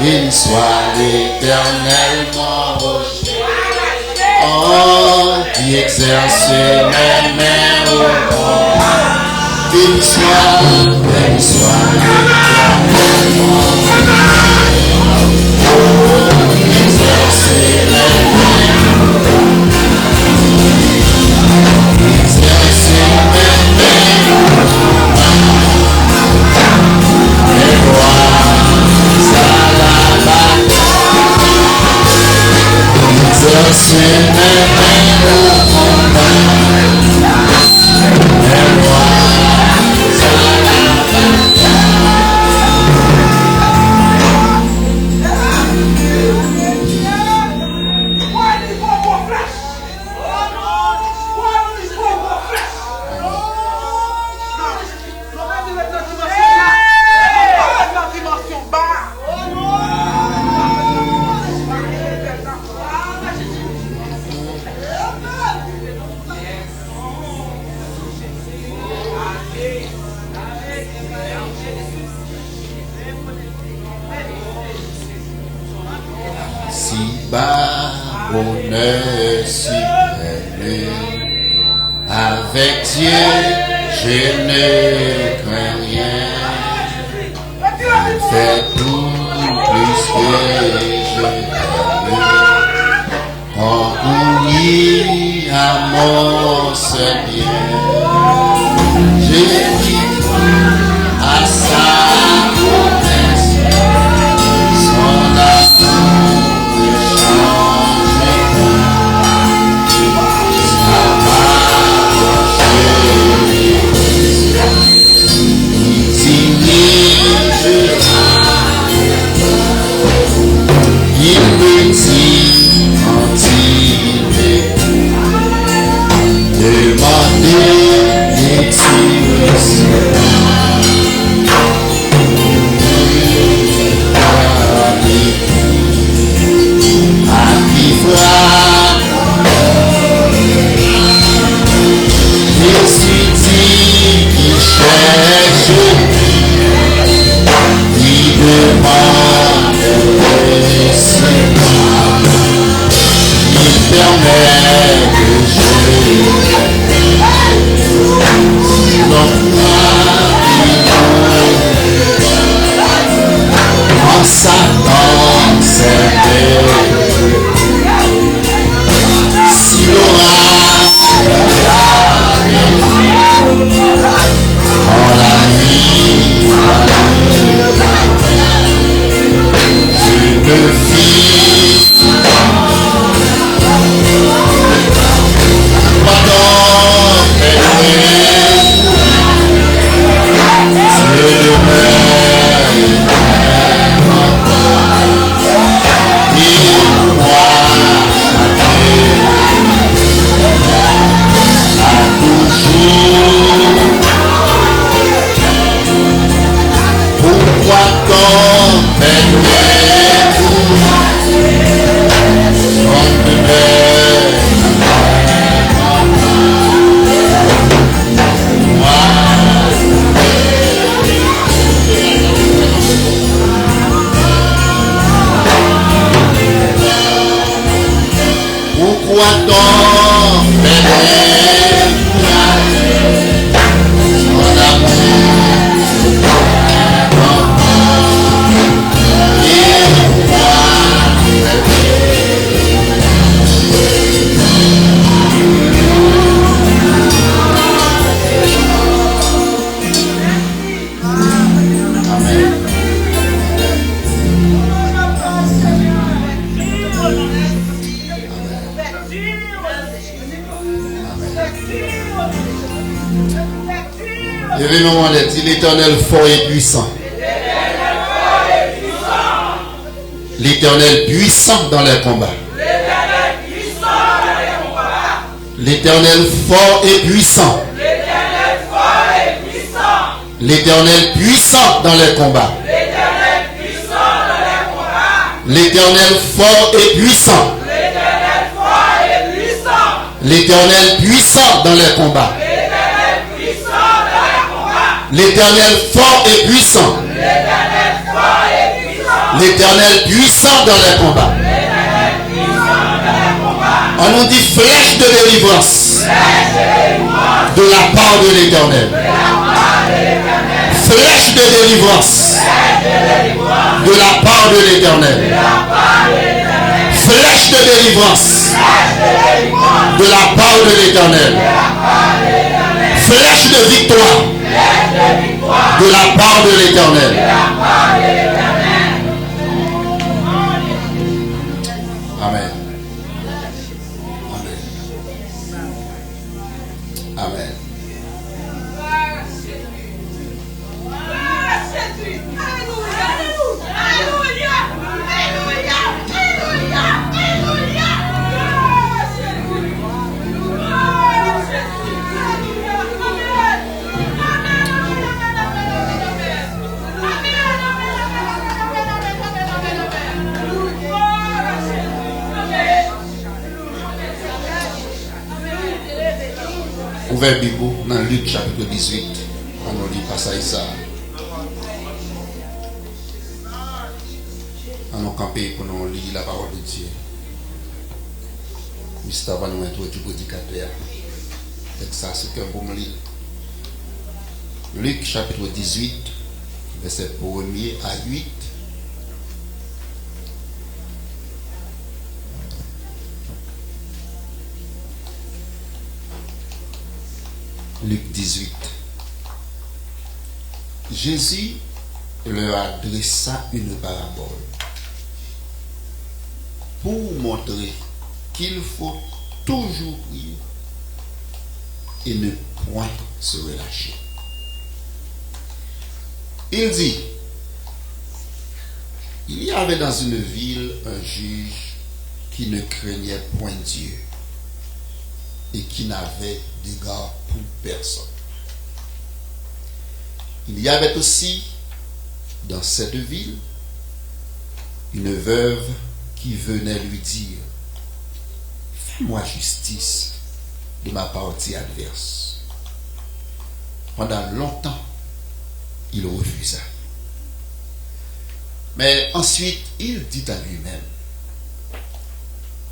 Béni soit l'Éternel, mon rocher, oh, qui exerce mes mains au combat. Béni soit l'Éternel, mon rocher, oh, qui exerce mes mains au combat. Exerce mes mains au combat. Et gloire. Exerce mes mains au combat, mes lois à la bonheur suprême. Avec Dieu, je ne crains rien. Il fait tout plus que je t'aime. Concourir à mon Seigneur. Je dis à sa promesse, son amour. L'Éternel fort et puissant. L'Éternel puissant dans les combats. L'Éternel fort et puissant. L'Éternel puissant dans les combats. L'Éternel fort et puissant. L'Éternel fort et puissant. L'Éternel puissant dans les combats. L'Éternel puissant dans les combats. L'Éternel fort et puissant. L'Éternel fort et puissant. L'Éternel puissant dans les combats. L'Éternel puissant dans les combats. On nous dit flèche de délivrance Flèche de délivrance. de la part de l'Éternel. De la part de l'Éternel. Flèche de délivrance Flèche de délivrance. de la part de De l'Éternel. la part de l'Éternel. Flèche de délivrance Flèche de délivrance. de la part de l'Éternel. De la part de l'Éternel. Flèche de victoire Flèche de victoire. de la part de De l'Éternel. la part de l'Éternel. Amen. Amen. Amen. Ouvert Bible dans Luc chapitre 18. On nous lit passage ça. On nous camper pour nous lire la parole de Dieu. Juste avant nous mettre du prédicateur. C'est ça, c'est qu'un bon livre. Luc chapitre 18, verset 1er à 8. Luc 18. Jésus leur adressa une parabole pour montrer qu'il faut toujours prier et ne point se relâcher. Il dit, il y avait dans une ville un juge qui ne craignait point Dieu et qui n'avait d'égard pour personne. Il y avait aussi dans cette ville une veuve qui venait lui dire, fais-moi justice de ma partie adverse. Pendant longtemps, il refusa. Mais ensuite, il dit à lui-même,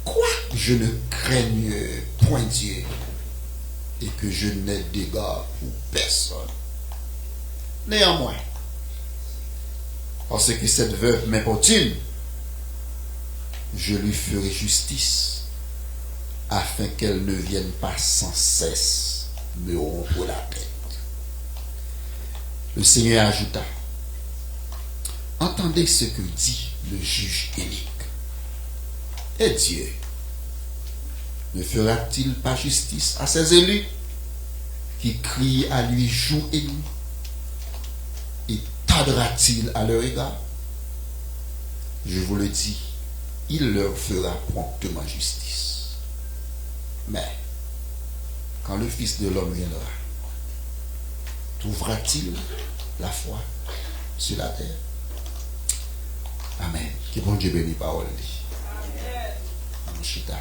quoi je ne craigne point Dieu et que je n'ai d'égard pour personne. Néanmoins, parce que cette veuve m'importune, je lui ferai justice afin qu'elle ne vienne pas sans cesse me rompre la tête. Le Seigneur ajouta, entendez ce que dit le juge unique. Et Dieu ne fera-t-il pas justice à ses élus qui crient à lui jour et nuit? Et tardera-t-il à leur égard? Je vous le dis, il leur fera promptement justice. Mais quand le Fils de l'homme viendra, trouvera-t-il la foi sur la terre? Amen. Que bon Dieu bénisse parole. Chita.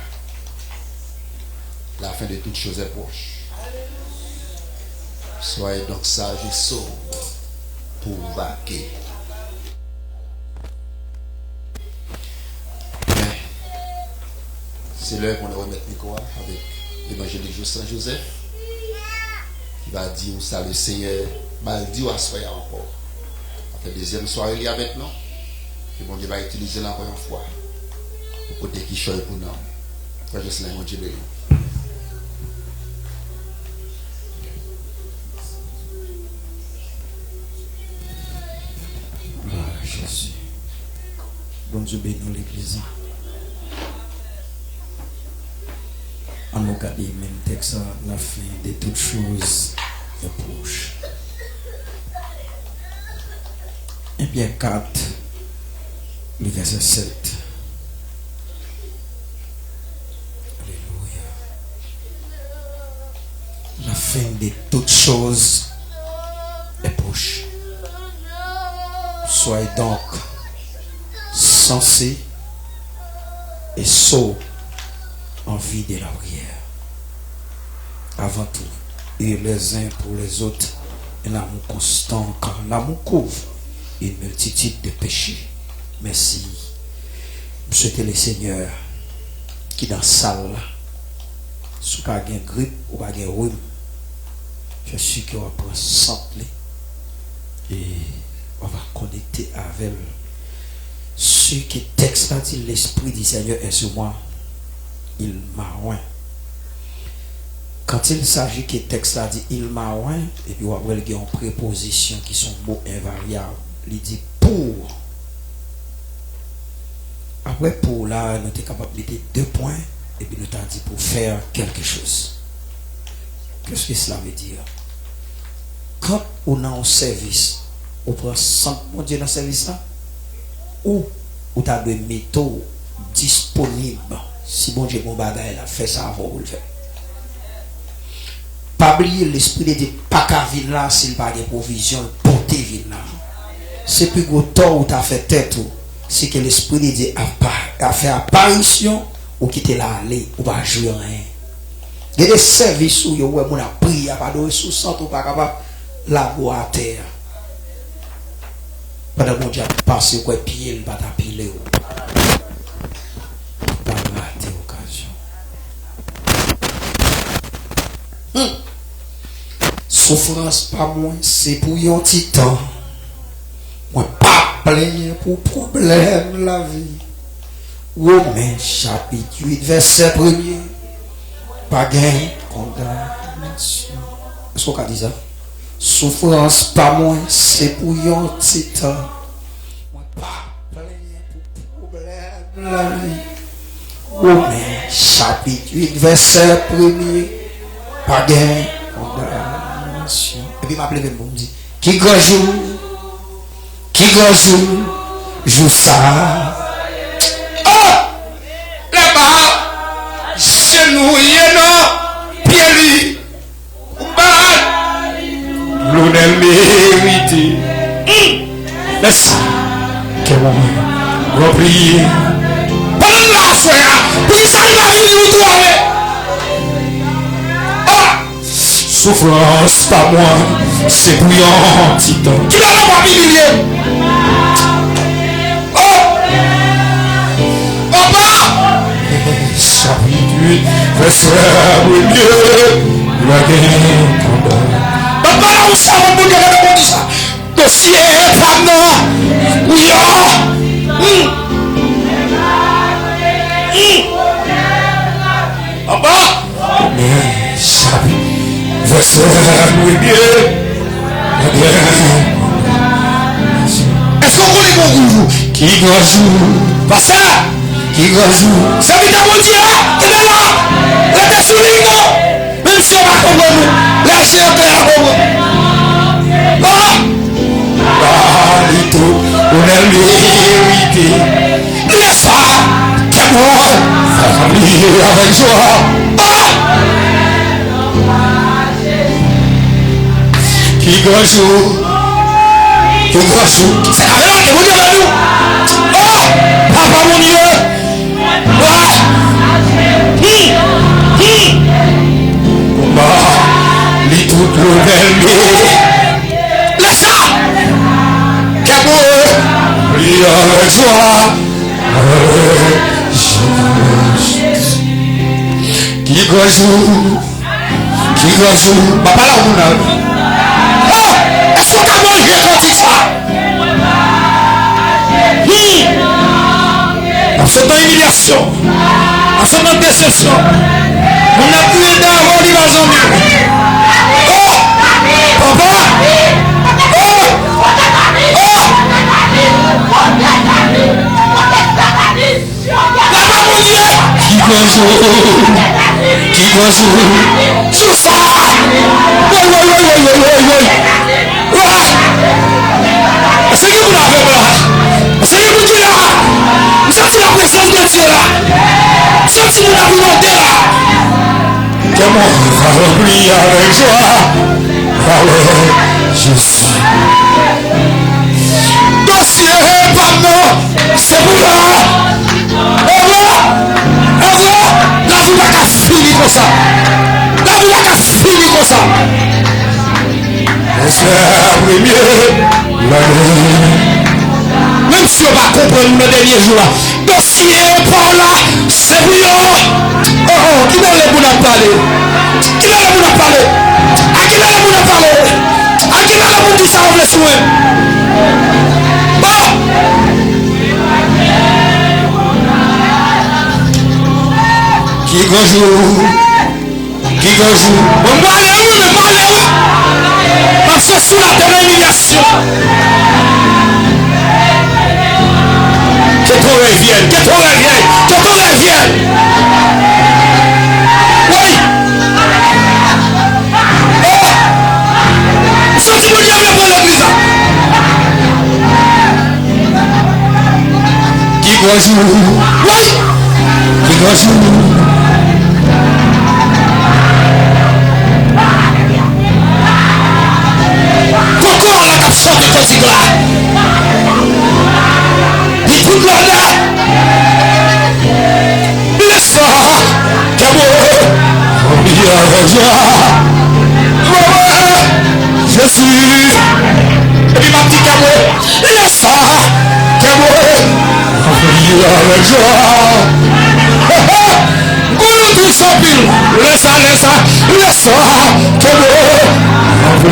La fin de toutes choses est proche. Soyez donc sages et sobres pour vaquer. C'est l'heure qu'on va remettre le micro avec l'évangéliste Saint-Joseph qui va dire où ça le Seigneur va dire à soyez encore. Après deuxième soirée, il est avec nous. Et bon Dieu va utiliser encore une fois. Pour côté qui choisit pour nous. Frère Jocelyn, mon Dieu béni. Jésus. Bon Dieu béni l'église. En nous garder même texte, la fin de toutes choses est proche. 1 Pierre 4, le verset 7. Alléluia. La fin de toutes choses est proche. Soyez donc sensés et saut en vie de la prière. Avant tout, et les uns pour les autres, un amour constant, car l'amour couvre une multitude de péchés. Merci. C'était le Seigneur qui dans la salle, si vous avez une grippe ou pas de rhume, je suis qu'on va prendre simple et on va connecter avec ce qui texte là dit l'Esprit du Seigneur est sur moi, il m'a oint. Quand il s'agit que texte là dit il m'a oint, et puis après il y a une préposition qui sont mots invariables, il dit pour. Après pour là, nous sommes capables de mettre 2 points et puis nous t'avons dit pour faire quelque chose. Qu'est-ce que cela veut dire? Quand on a un service, on prend 100 mon Dieu dans le service là, ou tu as des métaux disponibles. Si bon Dieu mon bagage là, fait ça avant de le faire. Pas oublier l'esprit de Dieu, pas qu'à venir là s'il pas de provision pour te venir là. C'est plus gros tort où tu as fait tête ou. C'est que l'esprit de Dieu a fait apparition ou qui te l'a allé ou pas jouer rien. Il y a des services où on a prié, pas de sous centre ou pas capable la voix à terre. Pendant que Dieu a passé quoi pied, il va t'appeler. Pas rater occasion. Souffrance pas moins, c'est pour un petit temps. Moi pas plaigner pour problème la vie. Romains chapitre 8 verset 1er. Pas gain condamnation. Est-ce qu'on a dit ça? Souffrance pas moins, c'est pour un petit temps. Moi pas plaigner pour problème la vie. Romains chapitre 8 verset 1er. Pas gain condamnation. Et puis m'appelle même bon dit qui grand jour joue ça. Oh! Là-bas, chez nous, il y a Pierre, l'on est mérité. Laisse que on va prier. Pendant la frère, pour que ça arrive nous trouver. Souffrance pas moi, c'est pour un petit temps. Qui va l'avoir humilié? Chapitre 8, verset 1er. Papa, où ça va vous dire ça? Dossier, femme, oui, Papa, chapitre, verset 1er. Est-ce qu'on connaît mon goût? Qui grand jour? Pas ça? Qui grand jour? Ça veut dire mon Dieu, qui est là? La tête sur lui, non? Même si on va comprendre nous, la chair est là pour moi. Tout, on a mérité. Laisse ça, qu'est moi, famille avec joie. Qui grand jour? Qui grand jour? C'est la même, et vous dites à nous. Papa mon Dieu. Li tout l'honneur. Laisse ça. Qu'est beau. Prie avec joie. Qui grand jour? Qui grand jour? Papa là où on est-ce qu'on a mangé quand il ça? En faisant humiliation, en faisant déception, on a pu d'avoir l'image en mieux. Papa! Qui bonjour, sous ça. C'est qui vous l'avez là? C'est qui vous dit là? Vous sentez la présence de Dieu là? Vous sentez la volonté là? Comment va prier avec joie? Alors, Jésus. Dossier, pardon, c'est pour là. Même si on va comprendre le dernier jour là, dossier par là, c'est pour eux. Oh, qui va les boules parler? Qui va les boules parler? À qui va les boules parler? À qui va les boules qui savent les souhaits? Bon! Qui bonjour? Qui bonjour? On va aller où? On va aller où? Parce que sous la dénomination. Que ton revienne, que ton revienne, que ton revienne. Oui. Oh. Ça, tu me dis, on va l'église. Qui bonjour? Oui. Qui bonjour? Pourquoi on a qu'à chanter comme ça là? Il tout le monde. Laisse-moi. Que bon. Il y a Jésus. Et puis ma petite cameau. Laisse-moi. Que bon. Il y a tout ça pile. Laisse-moi. Laisse-moi. Que bon.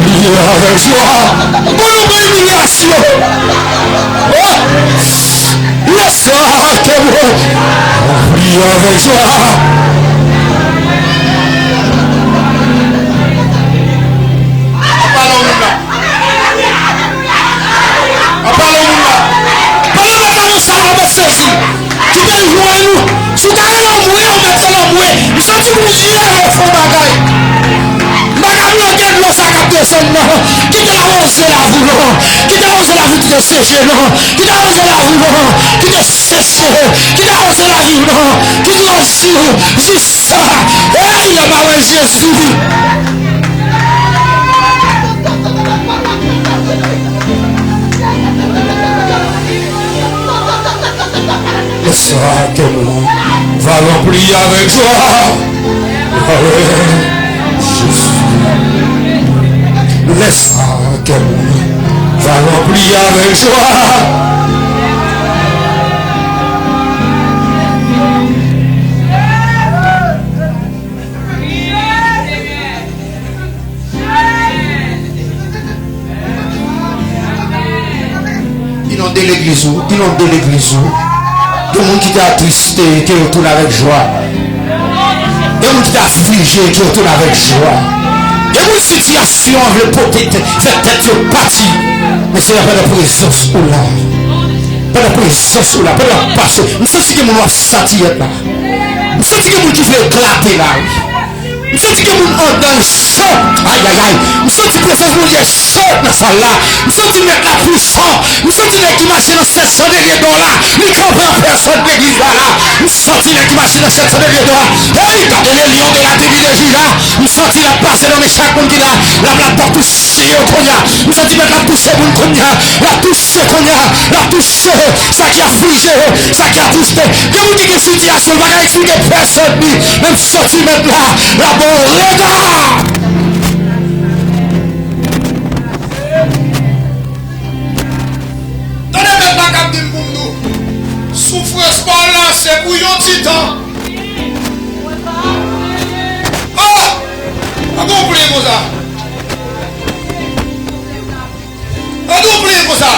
Il y a joie. Bonne humiliation. Laisse-moi que vous priez avec joie. Parlons ça, on va saisir. Tu peux jouer nous. Si tu as l'envoué, on va te l'envouer. Nous sommes tous les au fond bagaille. Madame, on a l'eau, ça a descendre, non. Qui t'a osé la vous, non. Qui t'a osé la vous, qui t'a séché, non. Qui t'a osé la vous, non. Qui t'a séché. Qui t'a osé la vie, non. Qui t'a osé, juste ça. Et il a pas Jésus. Le soir que nous va remplir avec joie. Laisse-moi que nous va remplir avec joie. Inonder l'église, inonder l'église. Tout le monde qui t'a attristé, qui retourne avec joie. Tout le monde qui t'a affligé, qui retourne avec joie. Il y a une situation avec le peut-être cette tête de partie. Mais c'est pas la présence ou là. Pas la présence ou là. Pas la passion. Nous sentons que nous s'attirent là. Nous sentons que nous qui fait éclater là. Nous sentons que nous en dans chaud. Aïe aïe aïe. Nous sentons que présence nous est chaud dans ça là. Nous sentons mettre la puissance. Nous sentons qui marche dans cette sonne de rideau là. Nous comprend personne de l'église là. Nous sentons qui marche dans cette sonne de rideau là. Et regardez les lions de la tribu de Juda. Nous sentons la passer dans chaque monde qui là. La porte toucher au cognac. Nous sentons mettre la toucher pour le cognac. La toucher cognac. La toucher. Ça qui a figé. Ça qui a touché. Que vous dites que situation va expliquer personne. Même sorti maintenant. La bonne regard. Donnez maintenant comme dit pour nous. Souffrance par là, c'est pour un titan. Oh! On oublie pour ça. On oublie pour ça.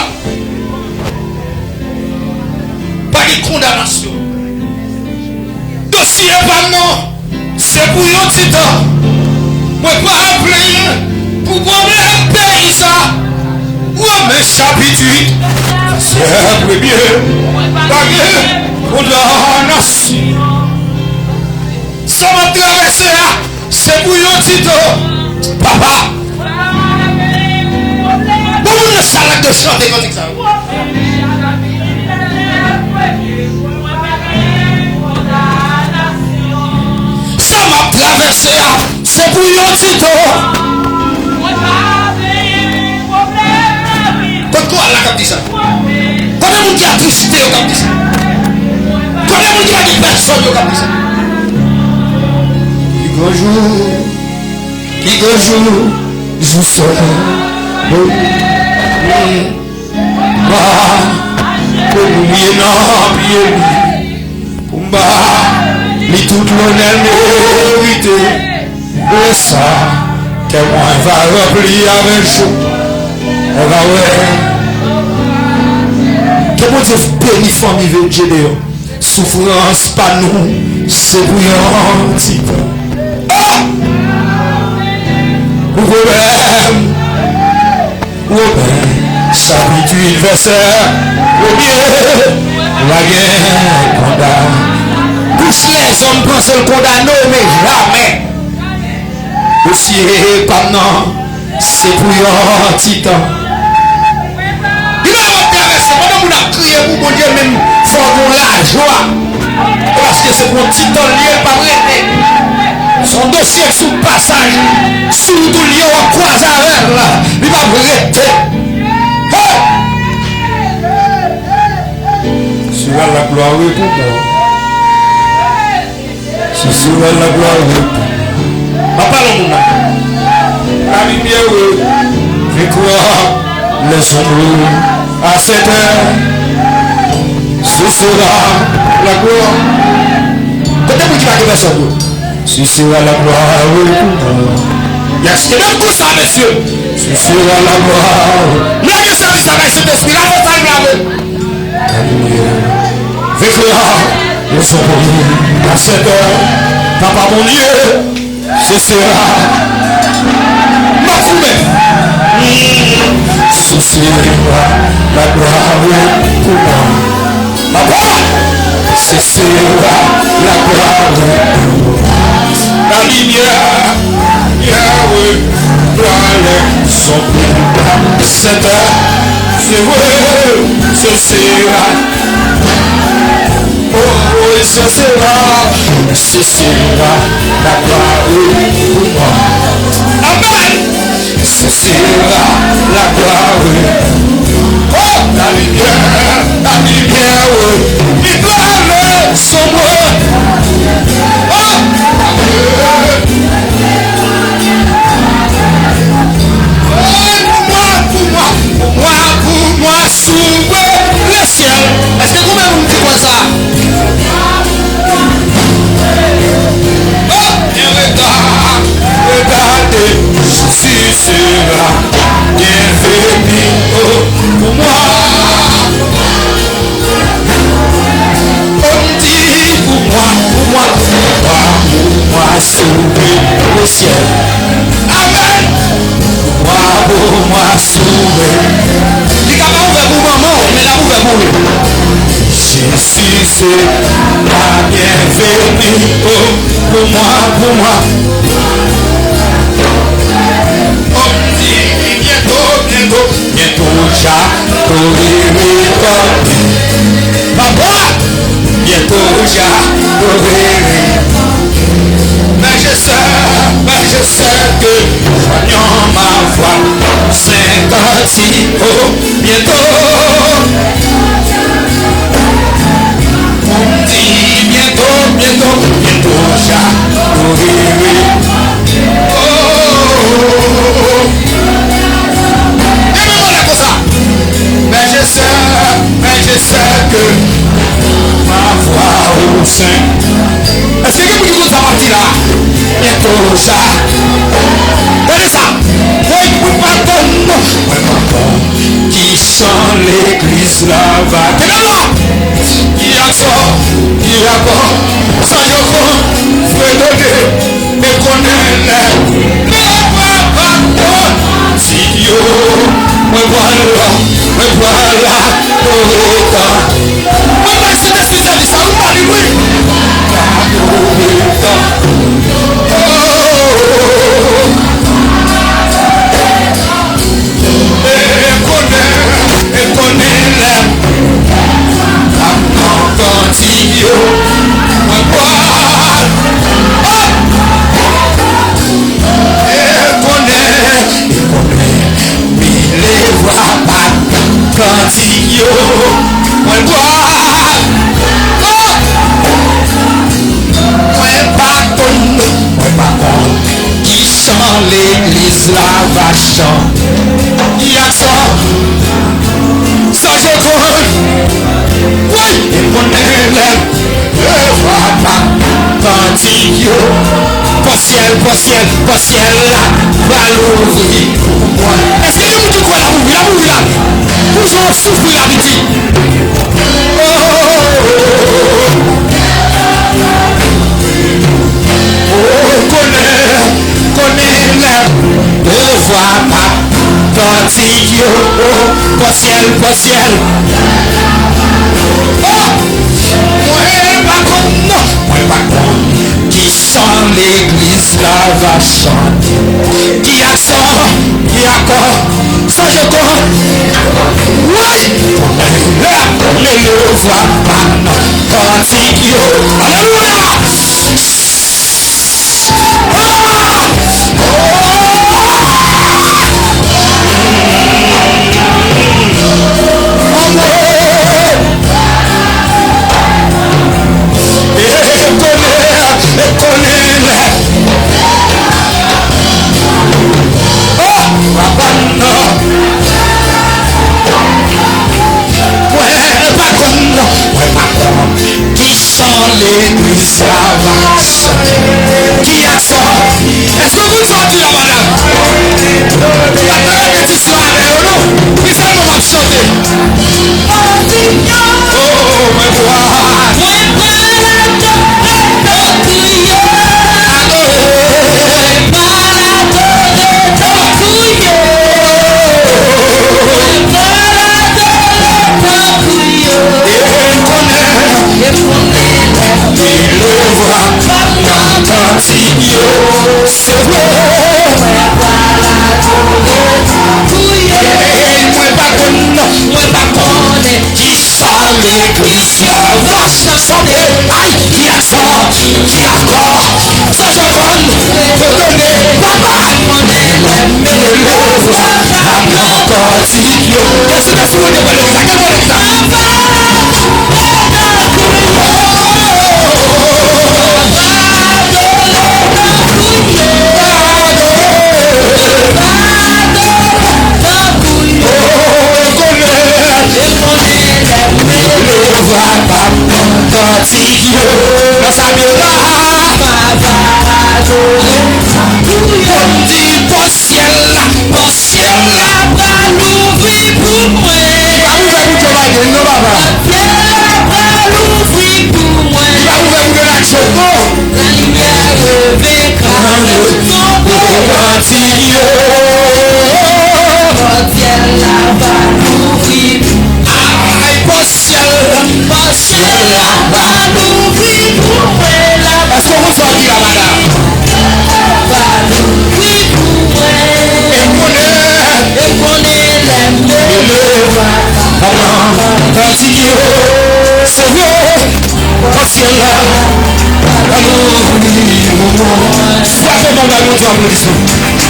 Pas de condamnation. Dossier pas non. C'est pour un titan. Moi pas appeler pour problème pays ça. Ou mes chapitres. C'est un premier. Pas bien pour la nation. Ça m'a traversé là. C'est pour un titan. Papa. Bon, on a salade de chanter comme ça. Ça m'a traversé là. C'est pour un titan. Pourquoi là comme ça? Combien de monde qui a tristé comme ça? Combien de monde qui a dit personne comme ça? Qui bonjour, je serai. non pied pour lui tout l'honneur mérité. Le ça témoin va remplir avec jour. On va ouais. Que bon Dieu bénit famille Gédéon. Souffrance pas nous, c'est bouillant petit peu. Problème, chapitre verset, le bien, la guerre, condamne. Tous les hommes pensent le condamner, mais jamais. Aussi, comme non, c'est bouillant titan. Il va traverser, pendant qu'on a crié pour mon Dieu, même, faut qu'on la joie. Parce que c'est mon titan lié, pas vrai. Son dossier sous passage, sous tout lié au croiseur, il va arrêter. Sur la gloire pour moi. Sur la gloire pour moi. Papa le monde. La lumière, victoire, les ombres à cette heure. Ce sera la gloire. Peut-être que tu vas dire ça. Ce sera la gloire. Il y a ce que même tout ça, messieurs. Ce sera la gloire. Là, que ça dit ça va se déspirer. Là, ça va Alléluia. Victoire, les ombres à cette heure. Papa mon Dieu, ce sera ma foulée. Ce sera la gloire pour moi. Papa, ce sera la gloire pour moi. La lumière, Yahweh, doit son plus. Cette heure, c'est vrai, ce sera. Oh, ce sera la gloire pour moi. Amen. Ce sera la gloire. Oh, la lumière, oui. Il doit le sombre. Oh, pour moi, s'ouvre le ciel. Est-ce que vous-même vous dites quoi ça? Regardez, si sera bienvenu pour moi. On dit pour moi, sauver le ciel. Amen. Pour moi, sauver. Il n'a pas ouvert pour maman, mais il a ouvert pour lui. Jésus, c'est la bienvenue pour moi. On dit bientôt, j'adorerai papa, bientôt j'adorerai. Mais je sais que voyant ma voix, c'est parti, bientôt. On dit bientôt, j'adorerai. Mais je sais que ma voix au sein. Est-ce que vous dites ça parti là? Bientôt ça. Tenez ça. Oui, pardon. Qui sent l'église là-bas. Tenez là. Qui a sort, qui a bon. Sans yo bon, faut donner. Et connaît les. Pardon. Si yo. Me voilà, Torita. Moi, je suis spécialiste, ça vous parle, oui. Et connaît les. Continue, me voilà. Et connaît. Les voix pas continue, moi pas qui chante l'église la va chanter. Il y a ça je crois. Oui. là, va l'ouvrir pour moi. Est-ce que nous dit quoi la bouille là? Toujours souffrir la vie. Connais le devoir pas cantique pour ciel. Moi pas qui sent l'église là va chanter. Qui a corps, ça je corps. Oui, le devoir pas cantique. Alléluia. Qui sont l'église savage? Qui a ça? Est-ce que vous chantez là, madame? Attendez que tu sois avec eux, non? Qui fait nous va chanter? Oh, mais quoi?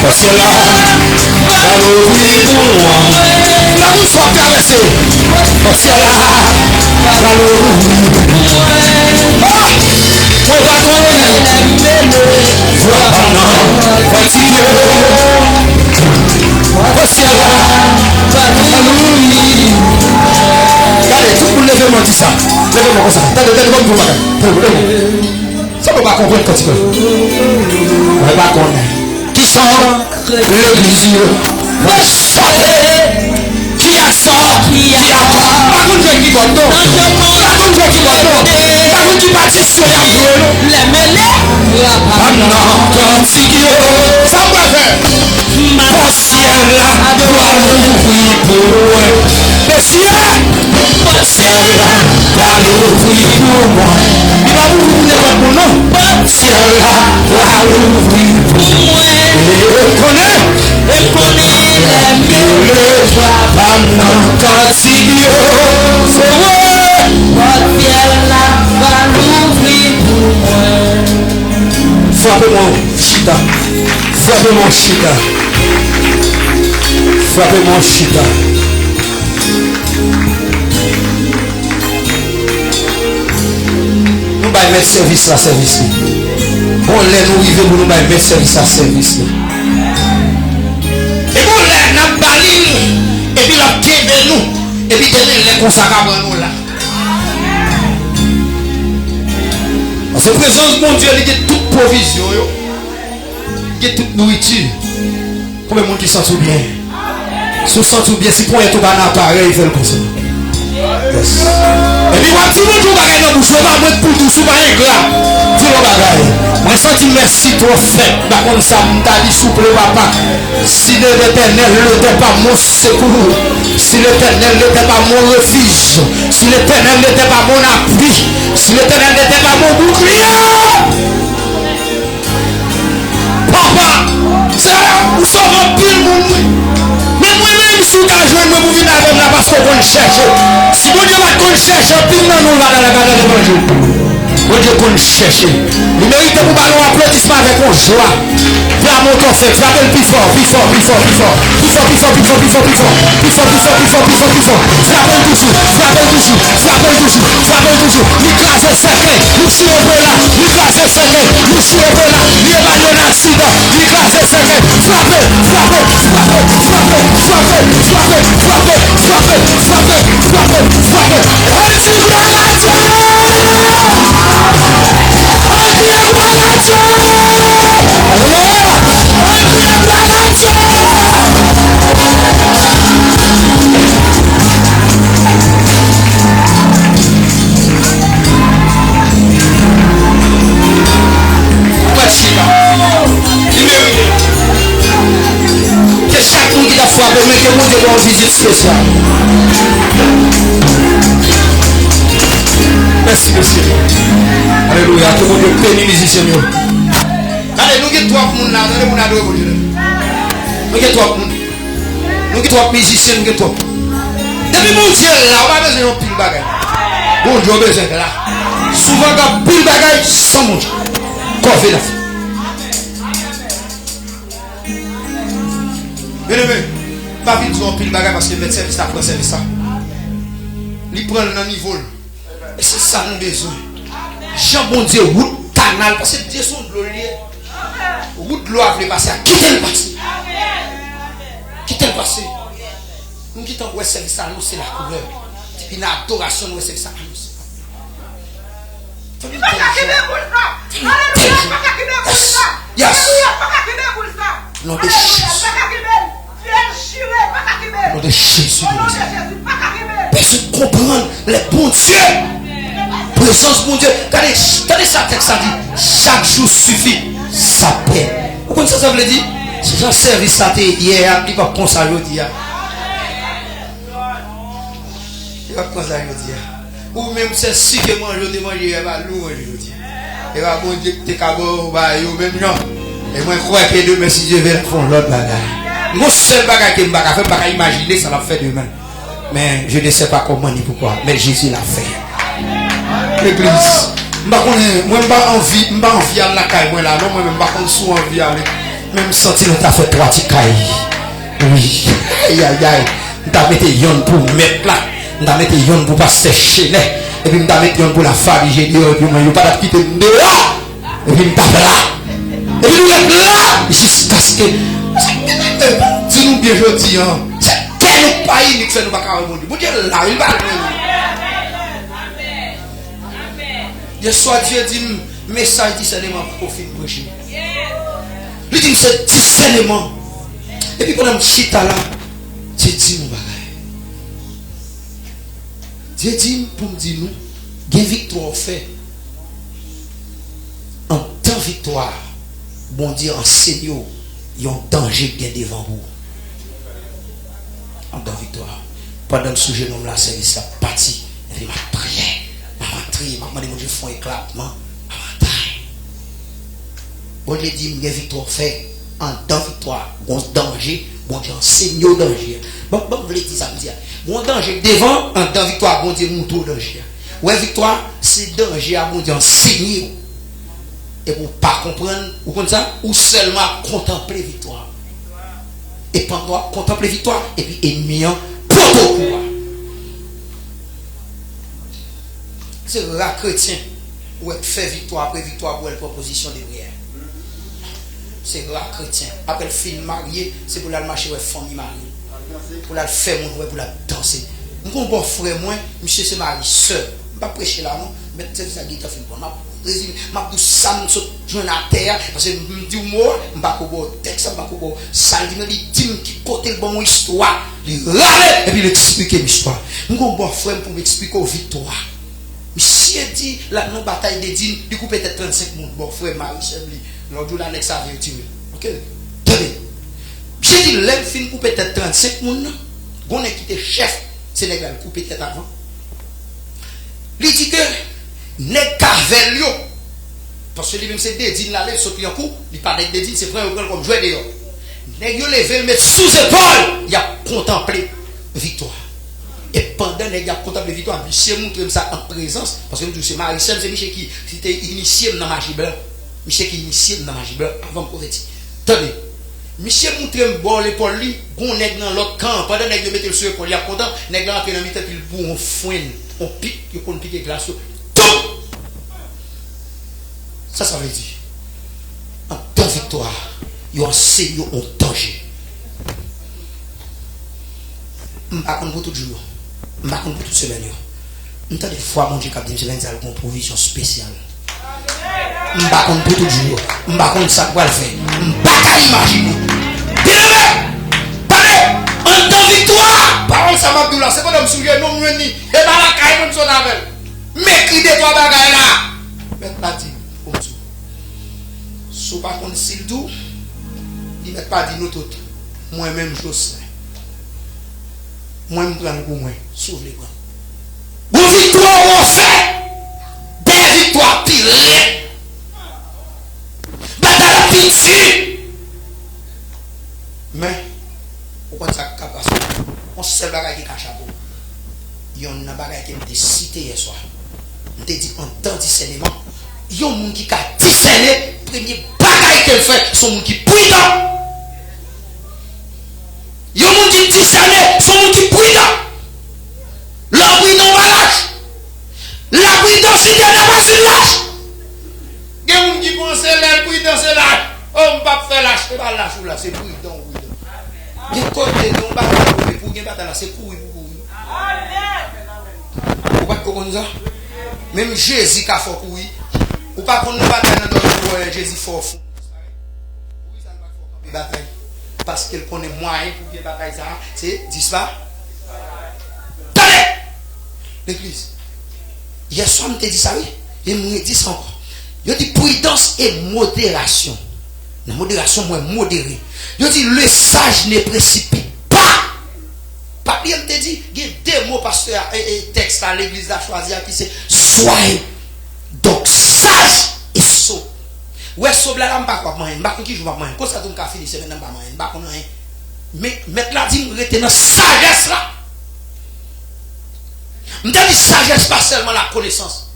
Parce que là, la louve pour moi. La bouche soit caressée. Parce que là, la louve pour moi. On va connaître. Voilà, fatigué. Parce que là, la louve. Allez, tout le monde levez-moi tout ça. Levez-moi comme ça. Donnez-moi comme vous. Ça ne peut pas comprendre quand tu peux. On ne va pas connaître. Qui sont l'église, qui a sort, qui a pas de qui va non, pas de qui va non, pas de qui bâtit sur la gueule, les mêlés, maintenant quand tu ça va faire, mon ciel là, doit l'ouvrir pour moi, le ciel, mon ciel là, doit l'ouvrir pour moi, il va ouvrir pour nous, mon ciel là, doit l'ouvrir pour moi. Et connaît les mille fois maintenant quand il y a votre ciel là va l'ouvrir pour moi. Frappez-moi chita, frappez-moi chita, frappez-moi chita. Nous allons mettre service là, service là. Bon, là, nous vivons pour nous mettre service à service là. Et bon, là, nous allons et puis la pied de nous, et puis les consacrés nous là. Parce que présence, mon Dieu, il y a toute provision. get toute nourriture. Combien de monde qui sent tout bien? Si vous sentez bien, si vous pouvez tout dans l'appareil, il fait le conseil. Yes. Et puis, moi, si vous avez bagage dans la bouche, moi, pour tout, si vous avez un gras, dis le bagage. Moi, je sens merci trop fait. Par contre, ça m'a dit souple, papa. Si l'Éternel n'était pas mon secours, si l'Éternel n'était pas mon refuge, si l'Éternel n'était pas mon appui, si l'Éternel n'était pas mon bouclier. Papa, c'est où sont vos pile, mais moi-même, si vous avez joué, vous venez avec moi parce qu'on va chercher. Si vous ne va pas chercher, puis nous va dans la garde de manger. Bon Dieu, qu'on cherche. Vous méritez pour ballon applaudissement avec une joie. Viens mon corps fait, frappe le plus fort, plus fort, plus fort, plus fort. Plus fort, plus fort, plus fort, plus fort, plus fort. Plus fort, plus fort, plus fort, plus fort, plus fort. Frappe le toujours, frappe le toujours, frappe le toujours, frappe le toujours. L'écrase est sacré, nous chie au là, l'écrase est sacré, nous chie au là. L'évaluation d'accident, l'écrase est sacré. Frappe, frappe, frappe, frappe, frappe, frappe, frappe, frappe, frappe, frappe, que chaque monde qui t'a frappé, mais que mon Dieu va en visite spéciale. Merci, monsieur. Alléluia. Tout le monde bénit les musiciens. Allez, nous avons trois personnes là. Nous avons trois personnes. Nous avons trois musiciens. Nous avons trois. Depuis mon Dieu là, on va besoin de pile bagage. Bon Dieu, on a besoin de là. Souvent, quand pile bagage, sans mon Dieu. Quoi fait la vie? Bien aimé, pas vite sur un pile bagage parce que le service a pris service ça. Il prend le niveau. Et c'est ça nous besoin. Jean bon Dieu, route canal, parce que Dieu sont de l'eau. Route de l'eau a voulu passer à quitter le passé. Quitter le passé. Nous quittons le service à nous, c'est la couleur. Et puis l'adoration, nous, c'est ça. Yes. Nom de Jésus. Nom de Jésus. Personne comprendre les bons dieux. Présence bon Dieu. Regardez ça texte ça dit. Chaque jour suffit sa paix. Vous comprenez ça veut dire? Si j'en service ça hier, il va penser à dire. Il va penser à dire. Ou même c'est si que moi je te mange, il va louer aujourd'hui. Il va bon Dieu que tu es même non. Et moi je crois que demain si Dieu veut faire l'autre bagage. Mon seul bagage que je ne peux pas imaginer, ça l'a fait demain. Mais je ne sais pas comment ni pourquoi. Mais Jésus l'a fait. L'église. Moi je n'ai pas envie à la caille. Moi je n'ai pas envie à aller. Même sentir que tu as fait trois petits cailles. Oui. Aïe aïe aïe. Tu as mis yon pour mettre là. Tu as mis yon pour pas sécher. Et puis tu as mis yon pour la famille. J'ai dit, et puis je ne pas quitter dehors. Et puis je ne là. Et puis nous sommes là jusqu'à ce que. Dis-nous bien, je dis, c'est quel pays qui fait nous pas carrément. Vous dites là, il va. Hier soir, Dieu dit, message discernement pour finir prêcher. Il dit, c'est discernement. Et puis, pendant que chita là, Dieu dit, mon bagage. Dieu dit, pour me dire, nous, il y a victoire fait. En temps victoire, bon Dieu, enseigne, il y a un danger qui est devant vous. En temps victoire. Pendant le sujet, nous, la service a parti. Et puis, ma prière. Ma demandé mon Dieu font éclatement. Bon Dieu dit, il y a victoire fait. En temps victoire, bon danger, bon Dieu enseigne au danger. Bon, vous voulez dire ça, me dire. Bon danger devant, en temps victoire, bon Dieu montre au danger. Ouais, victoire, c'est danger à bon Dieu enseigner. Et pour ne pas comprendre, ou comme ça, ou seulement contempler victoire. Et pendant contempler victoire, et puis ennemi, pour pouvoir. C'est rare chrétien où elle fait victoire après victoire pour la proposition de prière. C'est rare chrétien. Après le film marié, c'est pour la marcher avec famille mariée. Pour la faire mon pour la danser. Mon bon frère, moi, monsieur c'est mari seul. pas prêcher là, non. Mais c'est ça qui est fait bon. M'a dit ça, je suis à terre, parce que je me dis, moi, je ne vais pas texte, je ne vais pas ça, il me dit, qui côté le bon histoire, il râle, et puis il explique l'histoire. Je suis un bon frère pour m'expliquer la victoire. Monsieur dit, la non-bataille des dînes, du coup, peut-être 35 monde, bon frère, Marie-Chèvre, l'autre jour, l'annexe avait tiré. Ok? Tenez. J'ai dit, l'homme fin pour peut-être 35 monde, on est quitté chef Sénégal, coupé peut-être avant. Il dit que, n'est qu'avec lui, parce que lui-même c'est des dînes là, il saute en coup, il parle des dînes, c'est frère comme jouer dehors. N'est que levé, le mettre sous épaule, il a contemplé victoire. Et pendant qu'il a contemplé victoire, Michel montre ça en présence, parce que c'est Marie-Chèvre, c'est Michel qui était initié dans la magie blanche. Michel qui est initié dans la magie blanche avant de convertir. Tenez. Michel montre bon l'épaule lui, bon nèg dans l'autre camp, pendant nèg de mettre sur l'épaule, il a content, nèg là entre dans mi-temps puis pour on foin, on pique, il qu'on pique glace. Tout. Ça veut dire en temps victoire, il enseigne en danger. M'pas contre pour tout jour. M'pas contre pour toute semaine. M'pas des fois mon Dieu cap dit c'est une provision spéciale. M'pas contre pour tout jour. M'pas contre ça quoi le faire. M'pas qu'à imaginer. Bien parlez en temps victoire. Parole ça m'a dit là, c'est pas de me souvenir non ni et pas la caille même son avec. M'écrit de toi bagaille là. Met pas dit comme ça. Sous pas contre s'il tout, il met pas dit nous tout. Moi même chose. Moi, je prends pour moi. Sauve les bras. Bon victoire, on fait. Des victoires pires. Bataille pitié. Mais, pourquoi ça capace? On se sert bagaille qui cache à vous. Il y a une bagaille qui m'a cité hier soir. On te dit en temps discernement. Il y a un monde qui a discerné. Premier bagaille qu'elle fait, son monde qui prudent. Il y a un monde qui discerne, son monde qui prudent. La prudence va lâche. La prudence n'est pas une lâche. Il y a un monde qui pense que la prudence est lâche. Oh, on ne peut pas faire lâche. C'est pas lâche ou là, c'est prudent. Il y a un côté, on va pas pour une bataille, c'est courir pour courir. Vous ne pouvez pas comprendre ça? Même Jésus qui a fait courir. Ou pas qu'on ne va pas dans Jésus fort fou. Oui, ça ne va pas faire bataille. Parce qu'elle connaît moyen pour bien bataille ça, c'est disparaître. Tenez! L'église. Hier soir, je te dit ça, oui. Et je me dis ça encore. Je dis prudence et modération. La modération, moi, modéré. Je dis le sage ne précipite pas. Papier me dit, il y a deux mots pasteur et texte à l'église a choisi qui c'est soyez donc sage et sot. Ouais, sot là, je ne sais pas quoi, je ne sais pas qui joue pas moi. Quand ça, tu me fini, c'est même pas moi. Je ne sais pas rien. Mais maintenant, dit, je suis dans sagesse là. Je dis sagesse, pas seulement la connaissance.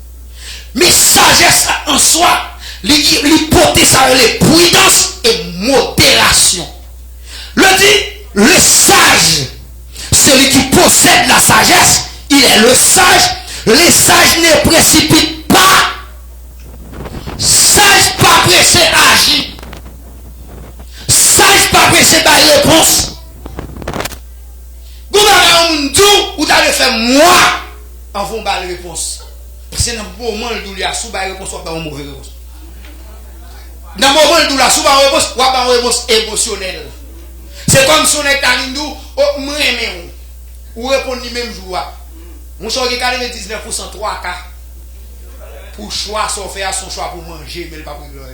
Mais sagesse là, en soi, l'hypothèse, ça veut prudence et modération. Le dit, le sage, celui qui possède la sagesse, il est le sage. Les sages ne précipitent pas. Sage pas pressé agir. Sage pas pressé par réponse. Vous avez un tout ou t'avez fait moi avant de la réponse. Parce que dans le moment où il y a sous la réponse, ou pas une mauvaise réponse. Dans le moment où il y a sous la réponse, ou pas une réponse émotionnelle. C'est comme si on est à l'indou, ou répondre le même jour. Mon choix qui est 99% 3 cas. Pour choix, son faire son choix pour manger, mais il pas pour gloire.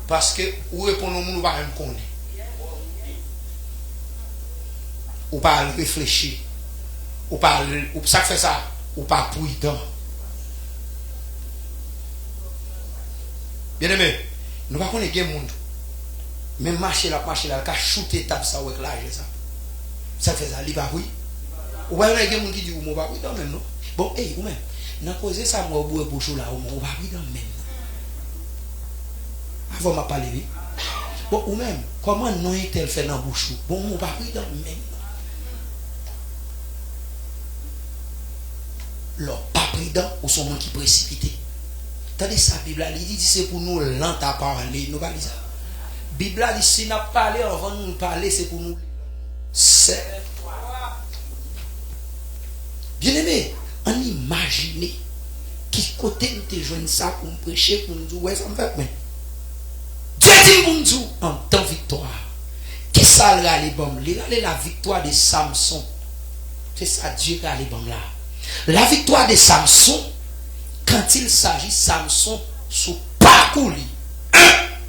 Parce que ou répondre au monde, ou pas même connaître. Ou pas réfléchir. Ou pas, ça fait ça, ou pas prudent. Bien aimé, nous ne connaissons pas le monde. Même marcher là, qu'à shooter tape ça avec l'âge ça. Ça fait ça, il va oui. Ou bien il y a des gens qui disent, ou va oui dans même non. Bon, hey, ou même, n'a causé ça moi au bout de là, ou va oui dans même. Avant m'a parlé oui. Bon, ou même, comment non est-elle fait dans bouche? Bon, on va oui dans même. Leur pas prudent ou son monde qui précipité. Tandis que la Bible dit c'est pour nous lent à parler. Nous pas dit ça. La Bible dit si nous parlé avant de nous parler, c'est pour nous. C'est. Bien aimé, on imagine qui côté me te joindre ça pour me prêcher, pour me dire, ouais, ça me fait bien. Dieu dit pour me dire, en temps victoire. Qu'est-ce que ça a les bombes? La victoire de Samson. C'est ça, Dieu a les bombes là. La victoire de Samson, quand il s'agit Samson sous parcours.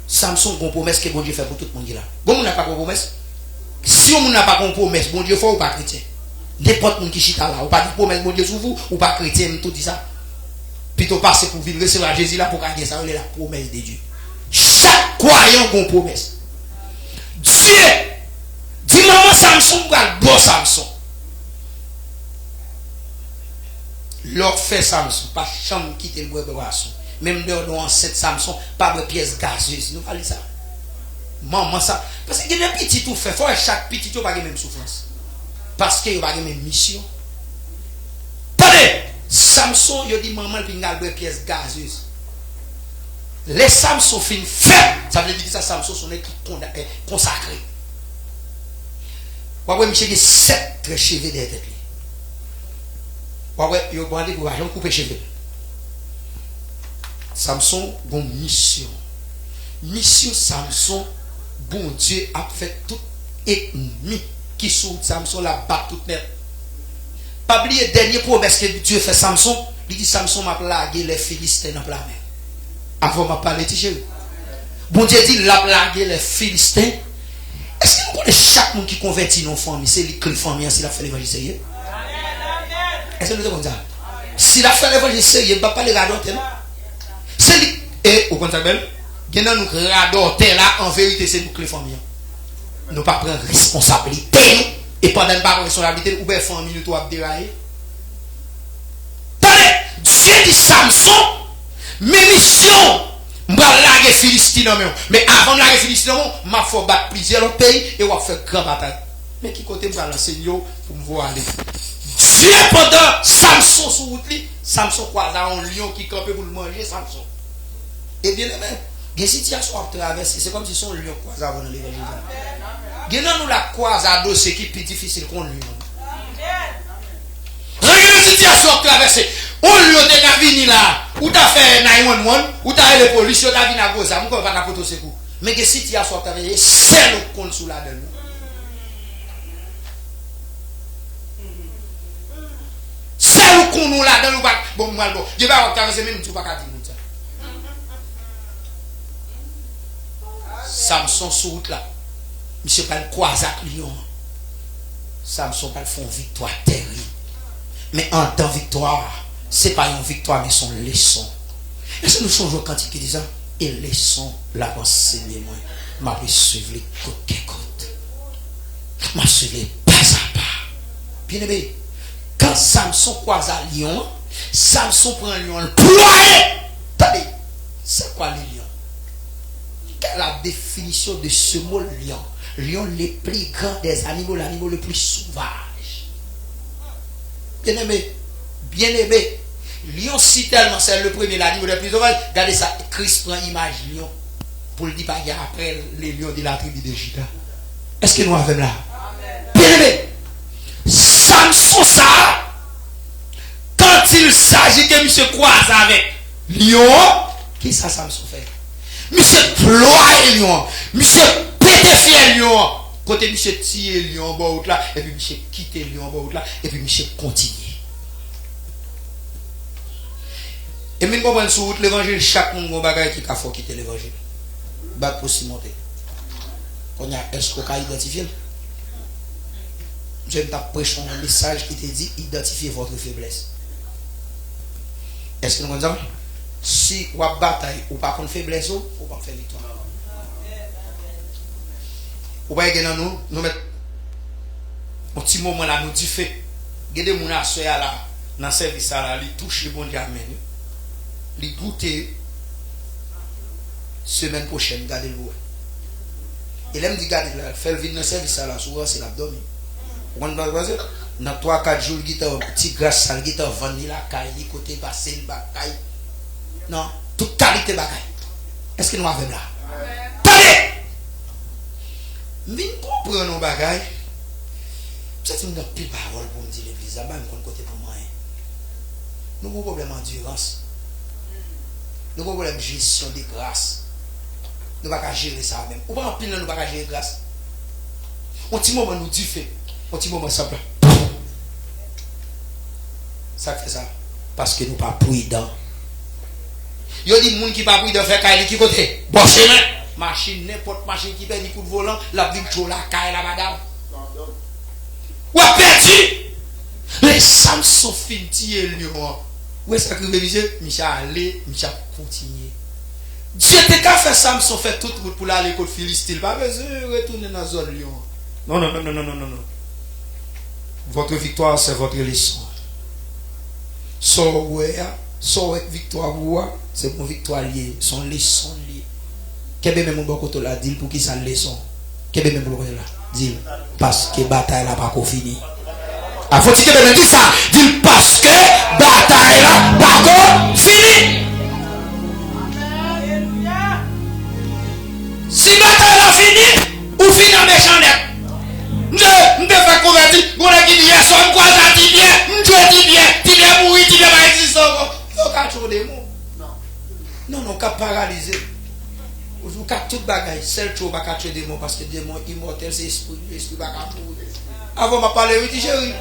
Samson, bon promesse que bon Dieu fait pour tout le monde là. Bon, on n'a pas de promesse. Si on n'a pas de promesse, bon Dieu fait ou pas chrétien. N'importe qui chita là, ou pas de promesse, bon Dieu sur vous, ou pas chrétien, tout dit ça. Plutôt passer pour vivre, recevoir Jésus là pour gagner ça, c'est la promesse de Dieu. Chaque croyant a une promesse. Dieu dit maman Samson, bon Samson. L'or fait Samson, pas chambre quitter le boisson. Même dans enceinte Samson, pas de pièces gazeuses. Nous parlons ça. Maman ça. Parce que les petits tout fait, faut chaque petit tout pas la même souffrance. Parce qu'il n'y a pas la même mission. Attendez, Samson, il dit maman, il y a des pièces gazeuses. Les Samson fin fait, ça veut dire que ça Samson sont qui consacrés. Ouais, monsieur, il y a 7 cheveux derrière tête. Ouais, il y a demandé pour l'argent couper cheveux. Samson a une mission. Mission Samson, bon Dieu a fait tout ennemi qui sous Samson la bat tout net. Pas oublier dernier promesse que Dieu fait Samson, il dit Samson m'a plagué les Philistins dans la mer. Avant m'a parlé de Dieu. Bon Dieu dit la plagué les Philistins. Est-ce que nous connaissons chaque monde qui convertit nos familles, c'est lui qui le famille s'il a fait l'évangile? Est-ce que nous devons dire s'il a fait l'évangile, il ne va pas les radoter, non? C'est lui. Et au contraire, il y a nous radoter là, en vérité, c'est nous qui les familles. Nous pas prendre responsabilité. Et pendant une barre responsabilité, ou bien famille, nous doit dérailler. Tenez, Dieu dit Samson, mes missions, je vais larguer les Philistins. Mais avant de larguer les Philistins, je vais battre plusieurs autres pays et je vais faire grand bataille. Mais qui côté je vais lancer pour me voir aller? Dieu pendant Samson sur route, Samson croise un lion qui campait pour le manger, Samson. Et bien aimé, il y a une situation à traverser, c'est comme si son lion croise avant l'évangile. Il y a nous la croise à dossier qui est plus difficile qu'on lui. Regarde une situation à traverser. On lui a déjà là, ou t'as fait 911, ou t'as fait la police, ou t'as venu à Goza, ou t'as pas de secours. Mais il y a une situation à traverser, c'est le compte sous la donne. C'est le compte nous la donne, bon, mal bon. Je vais avoir traversé même, tu ne vas pas dire ça. Samson sur route là. Monsieur pas le croise à Lyon. Samson pas le font victoire terrible. Mais en temps victoire, ce n'est pas une victoire, mais son leçon. Est-ce que nous changeons quand il dit ça? Et leçon, la enseigner moi. Ma vais suivre les côtes. Ma suivre les pas à pas. Bien aimé, quand Samson croise à Lyon, Samson prend un lion, le ploie. Attendez, c'est quoi le lion? Quelle est la définition de ce mot lion? Lion le plus grand des animaux, l'animal le plus sauvage. Bien aimé, lion si tellement c'est le premier, l'animal le plus sauvage. Regardez ça, Christ prend image lion pour le dire après les lions de la tribu de Juda. Est-ce que nous avons là? Bien aimé, Samson ça, quand il s'agit que monsieur croise avec lion, qu'est-ce que ça Samson fait? Monsieur ploie lion, monsieur pété lion, côté monsieur tire lion bas là, et puis monsieur quitte lion bas là, et puis monsieur continue. Et même quand on sur route l'évangile, chaque monde bagaille qui a faut quitter l'évangile. Bac pour s'y monter. Quand il y a est-ce qu'on a identifié? Je t'ai prêché un message qui te dit identifiez votre faiblesse. Est-ce que nous disons? Si vous avez bataille ou pas contre faiblesse, vous ne pas faire victoire. Vous voyez que nous mettons un petit moment là, nous disons fait. Il y a des gens qui sont là, dans le service là, ils touchent le bon Dieu, ils goûtent semaine prochaine, gardez-le. Et là, il dit, gardez là, fait le vide dans le service là, souvent c'est l'abdomen. Vous comprenez? Dans 3-4 jours, il y a un petit grâce, il y a un vanille la caille, côté passé, le bagaille. Non, toute qualité bagaille. Est-ce que nous avons là? Tenez! Nous comprenons nos bagailles. C'est une pile parole pour me dire l'église, là-bas, côté pour moi. Nous avons un problème d'endurance. Nous avons une gestion de grâce. Nous ne pouvons pas gérer ça même. Ou pas en pile, nous ne pouvons pas gérer grâce. Un petit moment nous dit fait. Un petit moment simple. Ça fait ça. Parce que nous ne sommes pas prudents. Il y a des gens qui ne sont pas prudents faire caille qui côté. Bon chemin. Machine, n'importe machine qui perd des coups de volant, la vie de la caille, la madame. Ou a perdu. Les Samson finit le lion. Où est-ce que vous monsieur? Michel allé, Michel continuer. Dieu te qu'à faire Samson fait toute route pour aller côté Philistine. Pas besoin de retourner dans la zone lion. Non. Votre victoire, c'est votre leçon. So victoire, c'est mon victoire liée, son leçon liée. Qu'est-ce que mon beaucoup la dit pour qui ça leçon? Qu'est-ce que mon beaucoup là dit parce que bataille là pas fini. Ah faut dire que dit ça, dit parce que bataille là pas fini. Si bataille là fini, ou fini en méchant net. Ne fais convertir, on a dit hier soir, quoi ça dit bien, tu viens mourir, tu viens pas exister encore. Faut qu'à trouver des mots. Non, qu'à paralyser. Ou qu'à tout bagaille, seul chose pas qu'à trouver des mots parce que des mots immortels c'est l'esprit pas qu'à trouver. Avant m'a parlé oui chérie.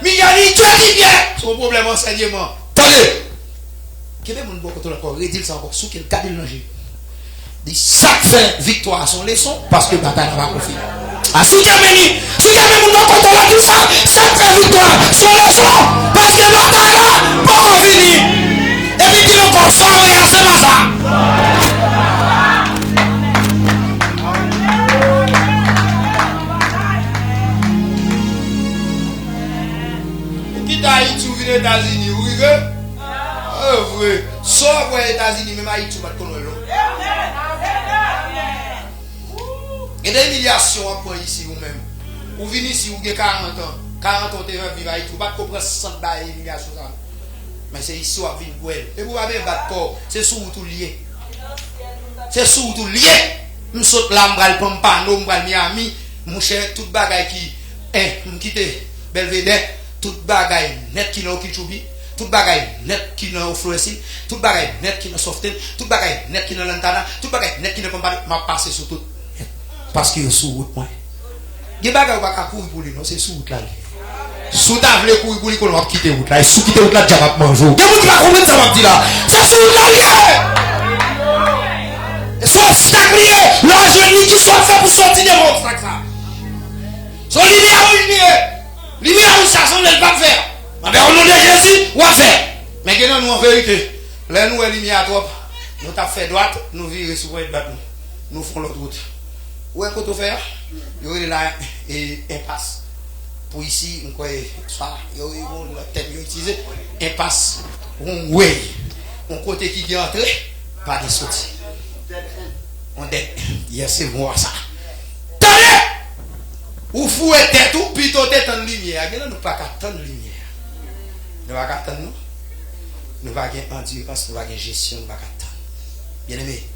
Mais il y a dit tu dis bien, son problème enseignement. Attendez. Quel est mon bon côté encore, redire ça encore, sous quel cas il danger. Dit ça fait victoire son leçon parce que bataille va pas finir. Ah, si jamais mon bon côté là dit ça fait victoire son leçon parce que bataille là pas finir. Et puis dit encore soir et c'est pas ça. Haïti ou les États-Unis, vous voyez? Oh, vrai. Soit pour les États-Unis, même Haïti, vous connaissez l'eau. Et des humiliations après ici, vous-même. Vous venez ici, vous avez 40 ans. 40 ans, vous vivez Haïti. Vous ne pouvez pas comprendre 100 balles d'humiliation. Mais c'est ici, vous vivez pour elle. Et vous avez un battre corps. C'est sous tout lié. C'est sous tout lié. Je saute là, je prends pas, je prends Miami. Mon cher, toute bagaille qui. Je quitte Belvedere. Toute bagaille net qui n'a aucun choubi, toute bagaille net qui n'a influencé, toute bagaille net qui n'a soften, toute bagaille net qui n'a lantana, toute bagaille net qui n'a pas m'a passé sur tout. Parce qu'il est sous route moi. Des bagaille ou pas courir pour lui non, c'est sous route là. Sous ta vle courir pour lui qu'on va quitter route là, et sous quitter route là déjà va manger. Des gens qui va comprendre ça va dire là. C'est sous route là. Soit obstacle lié, l'argent qui soit fait pour sortir de l'obstacle ça. Son lumière lumière où ça sonne, elle va faire. Mais au nom de Jésus, on va faire. Mais que nous en vérité, là nous lumière trop, nous t'a fait droite, nous virer sur le bateau. Nous faisons l'autre route. Où est-ce qu'on peut faire? Il y a là et impasse. Pour ici, on croit ça, il y a le thème utilisé impasse. On côté qui est entré, pas de sortie. On dit, yes, c'est moi ça. Tenez! Ou fou et tête ou plutôt tête en lumière. Nous ne pouvons pas attendre lumière. Nous ne pouvons pas attendre nous. Nous ne pouvons pas endurance, nous ne pouvons pas gestion, nous ne pouvons pas attendre. Bien aimé,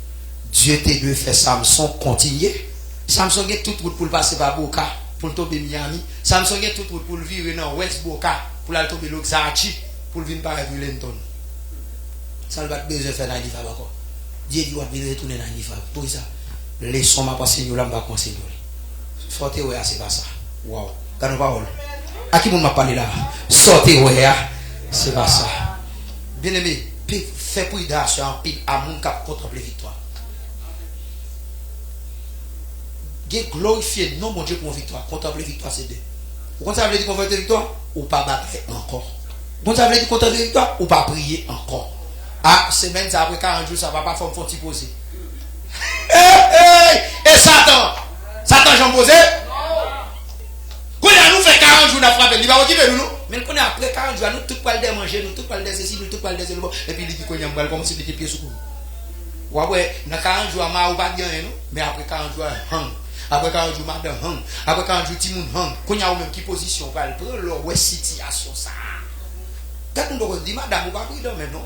Dieu t'a dû faire Samson continuer. Samson a toute route pour passer par Boca, pour tomber Miami. Samson a toute route pour vivre dans West Boca, pour aller tomber Loxachi, pour venir par Lenton. Ça ne va pas besoin de faire dans l'IFA encore. Dieu dit qu'on va retourner dans l'IFA. Pour ça, les sons m'a passé, nous l'avons pas conseillé. Sortez ouais, c'est pas ça. Wow. Quand on parle. À qui m'a parlé là? Sortez ouais, c'est pas ça. Bien aimé, fais prudence en pile à mon cap contempler victoire. Dieu glorifié non mon Dieu pour victoire. Contempler victoire c'est deux. Vous comprenez ça veut dire contempler victoire ou pas battre encore. Vous comprenez ça veut dire contempler victoire ou pas prier encore. Ah, semaine ça après 40 jours ça va pas faire me faire poser. Et Satan Jean posé. Quand nous fait 40 jours d'après il va occuper nous. Mais quand après 40 jours nous tout pas le manger, nous tout pas le ceci, nous tout pas le et puis il dit qu'on y a comme si mettre pied sous. Ouais, dans 40 jours ma ou pas gagner nous, mais après 40 jours hang. Après 40 jours madame hang. Après 40 jours Timoun hang. Quand y a même qui position va le prendre leur ouais situation ça. Quand on doit dire madame ou pas prendre même non.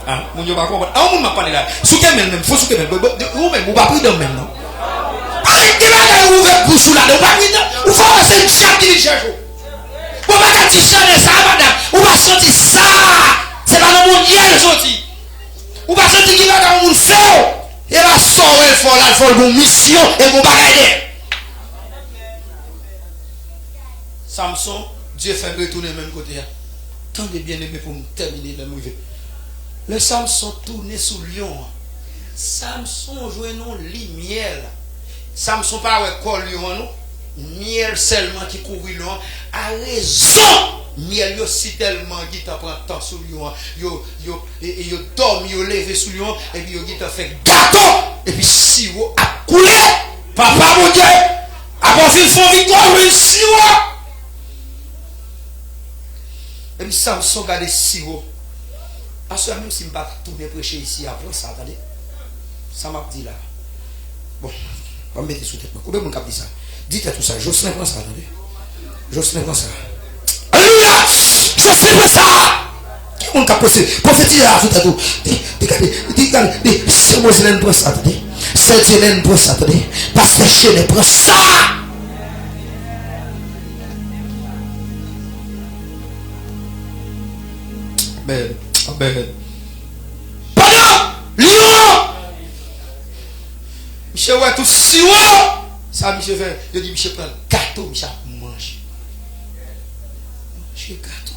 Ah, mon Dieu va comprendre. Ah, on m'a parlé là. Souquet même, faut souquet même. Ou même ou pas prendre même non. Arrêtez là de ouvrir bouche là, on va prendre. Ou faut c'est chat qui cherche. On va dire ça madame, on va sortir ça. C'est pas le monde hier sorti. Ou pas sentir qu'il va dans le monde fait. Et va sauver il faut une mission et vous bagaille. Samson, Dieu fait retourner même côté. Tendez bien aimé pour terminer le mauvais. Le Samson tourné sous lion. Samson jouait non lit miel. Samson pas ouais col lion non. Miel seulement qui couvre lion a raison. Miel yo si tellement qui t'a prend temps sous lion. Yo dormi yo levé sous lion et puis yo qui t'a fait gâteau et puis sirop a coulé. Papa mon Dieu. Avant fin font victoire le sirop. Et puis Samson garde sirop. Parce que même si je ne vais pas tourner prêcher ici après ça, attendez. Ça m'a dit là. Bon, on va me mettre sous tête. Combien de monde dit ça? Dites tout ça. Jocelyn prend ça, attendez. Jocelyn prend ça. Alléluia! Jocelyn prend ça! Qui est-ce qui a posé? Prophétie là, tout à tout. Regardez, c'est Moselène prend ça, attendez. C'est Hélène prend ça, attendez. Pasteur Chénet prend ça! Amen. Amen. Pendant Lyon, Michel ouais tout sirop. Ça Michel fait, je dis Michel prend gâteau, Michel mange. Michel gâteau.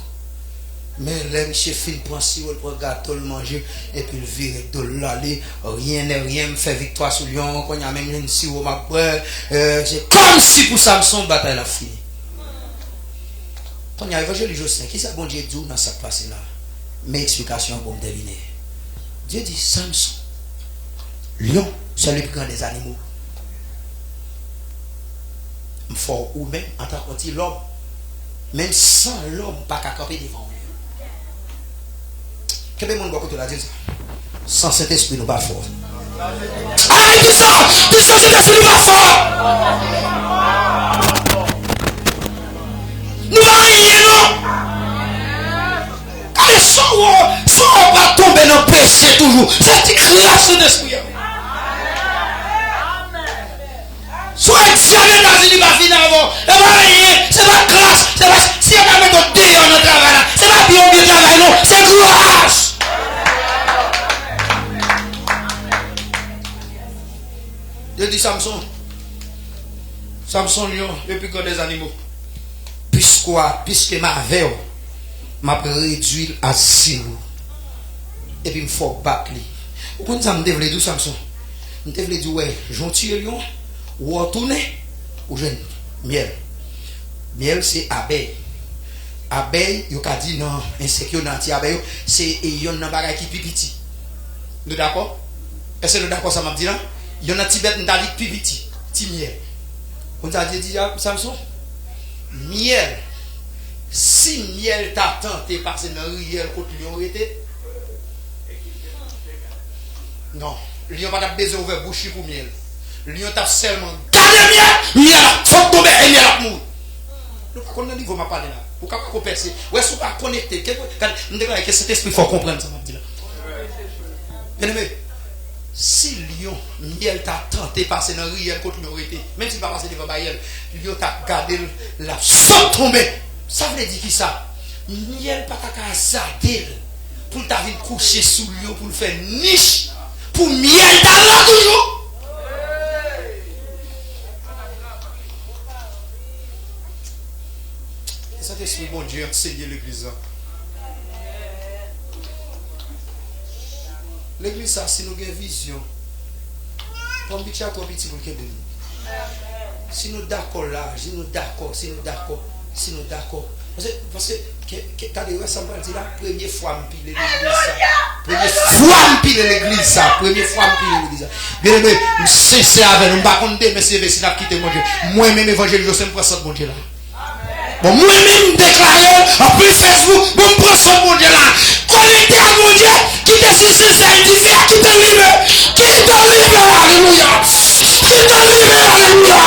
Mais là Michel fin prend sirop, prend gâteau, le manger et puis le vire de l'aller, rien me fait victoire sur Lyon, quand il y a même une sirop ma brère, c'est comme si pour Samson bataille la fini. Quand il y a évangile Jocelyn, qui ça bon Dieu dit dans cette place là? Mes explications pour me deviner. Dieu dit Samson, lion, c'est le plus grand des animaux. Fort ou même en tant que l'homme, même sans l'homme, pas qu'à camper devant lui. Quel est le monde qui a dit ça? Sans cet esprit, nous pas fort. Ah, il dit ça! Dis ça, cet esprit, nous pas fort! Nous va rien, non? Si on va tomber dans le péché toujours, c'est grâce d'esprit. Soit examen dans une bafine avant, c'est pas rien, c'est pas grâce, c'est pas si on a mis ton dehors dans le travail là, c'est pas bien travail non, c'est grâce. Je dis Samson lion, le plus grand des animaux. Puisque ma veille m'a réduit à 0 et puis me faut battre lui. Pourquoi ça me devait dire Samson? Me devait dire ouais, gentil lion ou retourner ou jeune miel. Miel c'est abeille. Abeille, yo ka dit non, insécure dans anti abeille, c'est yon nan bagay qui pipiti. Nous d'accord? Est-ce que nous d'accord ça m'a dit là? Yon nan Tibet n'a dit pipiti, ti miel. On t'a dit Samson? Miel. Si miel t'a tenté passer dans riel contre lion était non, lion pas besoin ouvrir bouche pour miel. Lion t'a seulement gardé miel a faut tomber et miel a mourir. Nous pas connait niveau m'a parler là. Pour capable percer. Ouais, si pas connecté, nous devons que cet esprit faut comprendre ça m'a dit là. Bien aimé, si lion miel t'a tenté passer dans riel contre lion était, même si pas passer devant Bayel, lion t'a gardé la faut tomber. Ça veut dire qui ça? Miel pas qu'à zadel pour ta vie coucher sous lui pour le faire niche pour miel talent toujours. Ça c'est bon Dieu enseigner l'église. L'église ça si nous avons vision. Comme petit à petit pour que nous. Si nous d'accord là, si nous d'accord. Si nous d'accord. Parce que quand les ça me dit la première fois me pile l'église ça. Première fois me pile l'église. Bien aimé, c'est avec nous pas compter mais c'est si n'a quitté mon Dieu. Moi même évangile je sais me prendre ça mon Dieu là. Bon moi même déclarer après Facebook, bon prendre ça mon Dieu là. Connecté à mon Dieu qui te suscite indifférent qui te libère. Alléluia. Qui te libère alléluia.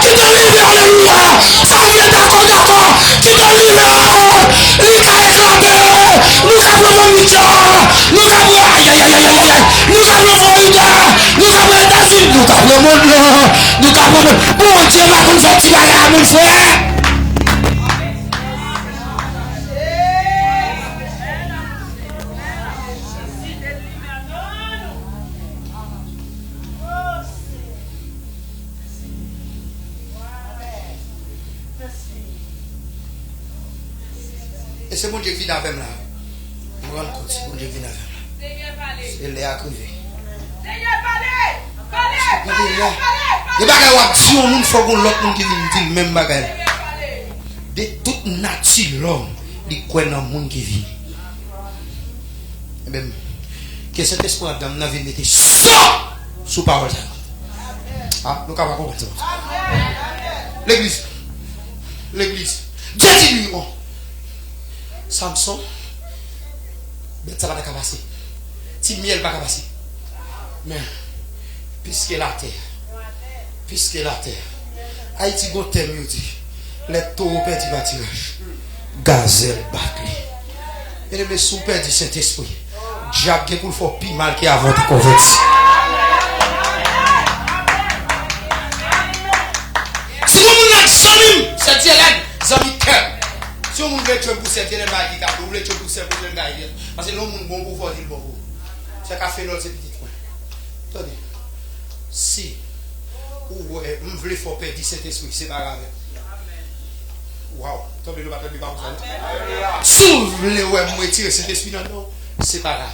Qui te libère alléluia. Famille d'accord. Qui te libère. Il a éclaté. Nous avons mon Dieu. Nous avons aïe. Nous avons Florida. Nous avons États-Unis. Nous avons le monde. Nous avons mon Dieu va nous faire tirer à mon frère. c'est bon Dieu qui vient avec moi. Je me rends compte, c'est bon Dieu qui vient avec moi. C'est l'air à crever. Les bagages où si on nous faut qu'on l'autre monde qui vient dire même bagage. De toute nature l'homme, il croit dans le monde qui vit. Et bien, que cet espoir d'âme n'a vu mettre ça sous parole. Ah, nous avons compris ça. L'église. Dieu dit lui, Samson, ça va pas passer. Si miel va pas passer. Mais, puisque la terre, Haïti go thème dit, les taureaux perdent bâtirage, gazelle battu. Et les sous perdent Saint-Esprit. Diable pour faire plus mal qu'avant de convertir. Si vous voulez jamais, c'est dire zami cœur. Si vous voulez tuer pour cette élève qui vous voulez tuer pour cette élève parce que l'homme bon pour faire bon pour. C'est qu'à faire notre petit point. Attendez. Si vous voulez faire perdre Saint-Esprit, c'est pas grave. Waouh, attendez le baptême pas vous. Si vous voulez retirer Saint-Esprit dans nous, c'est pas grave.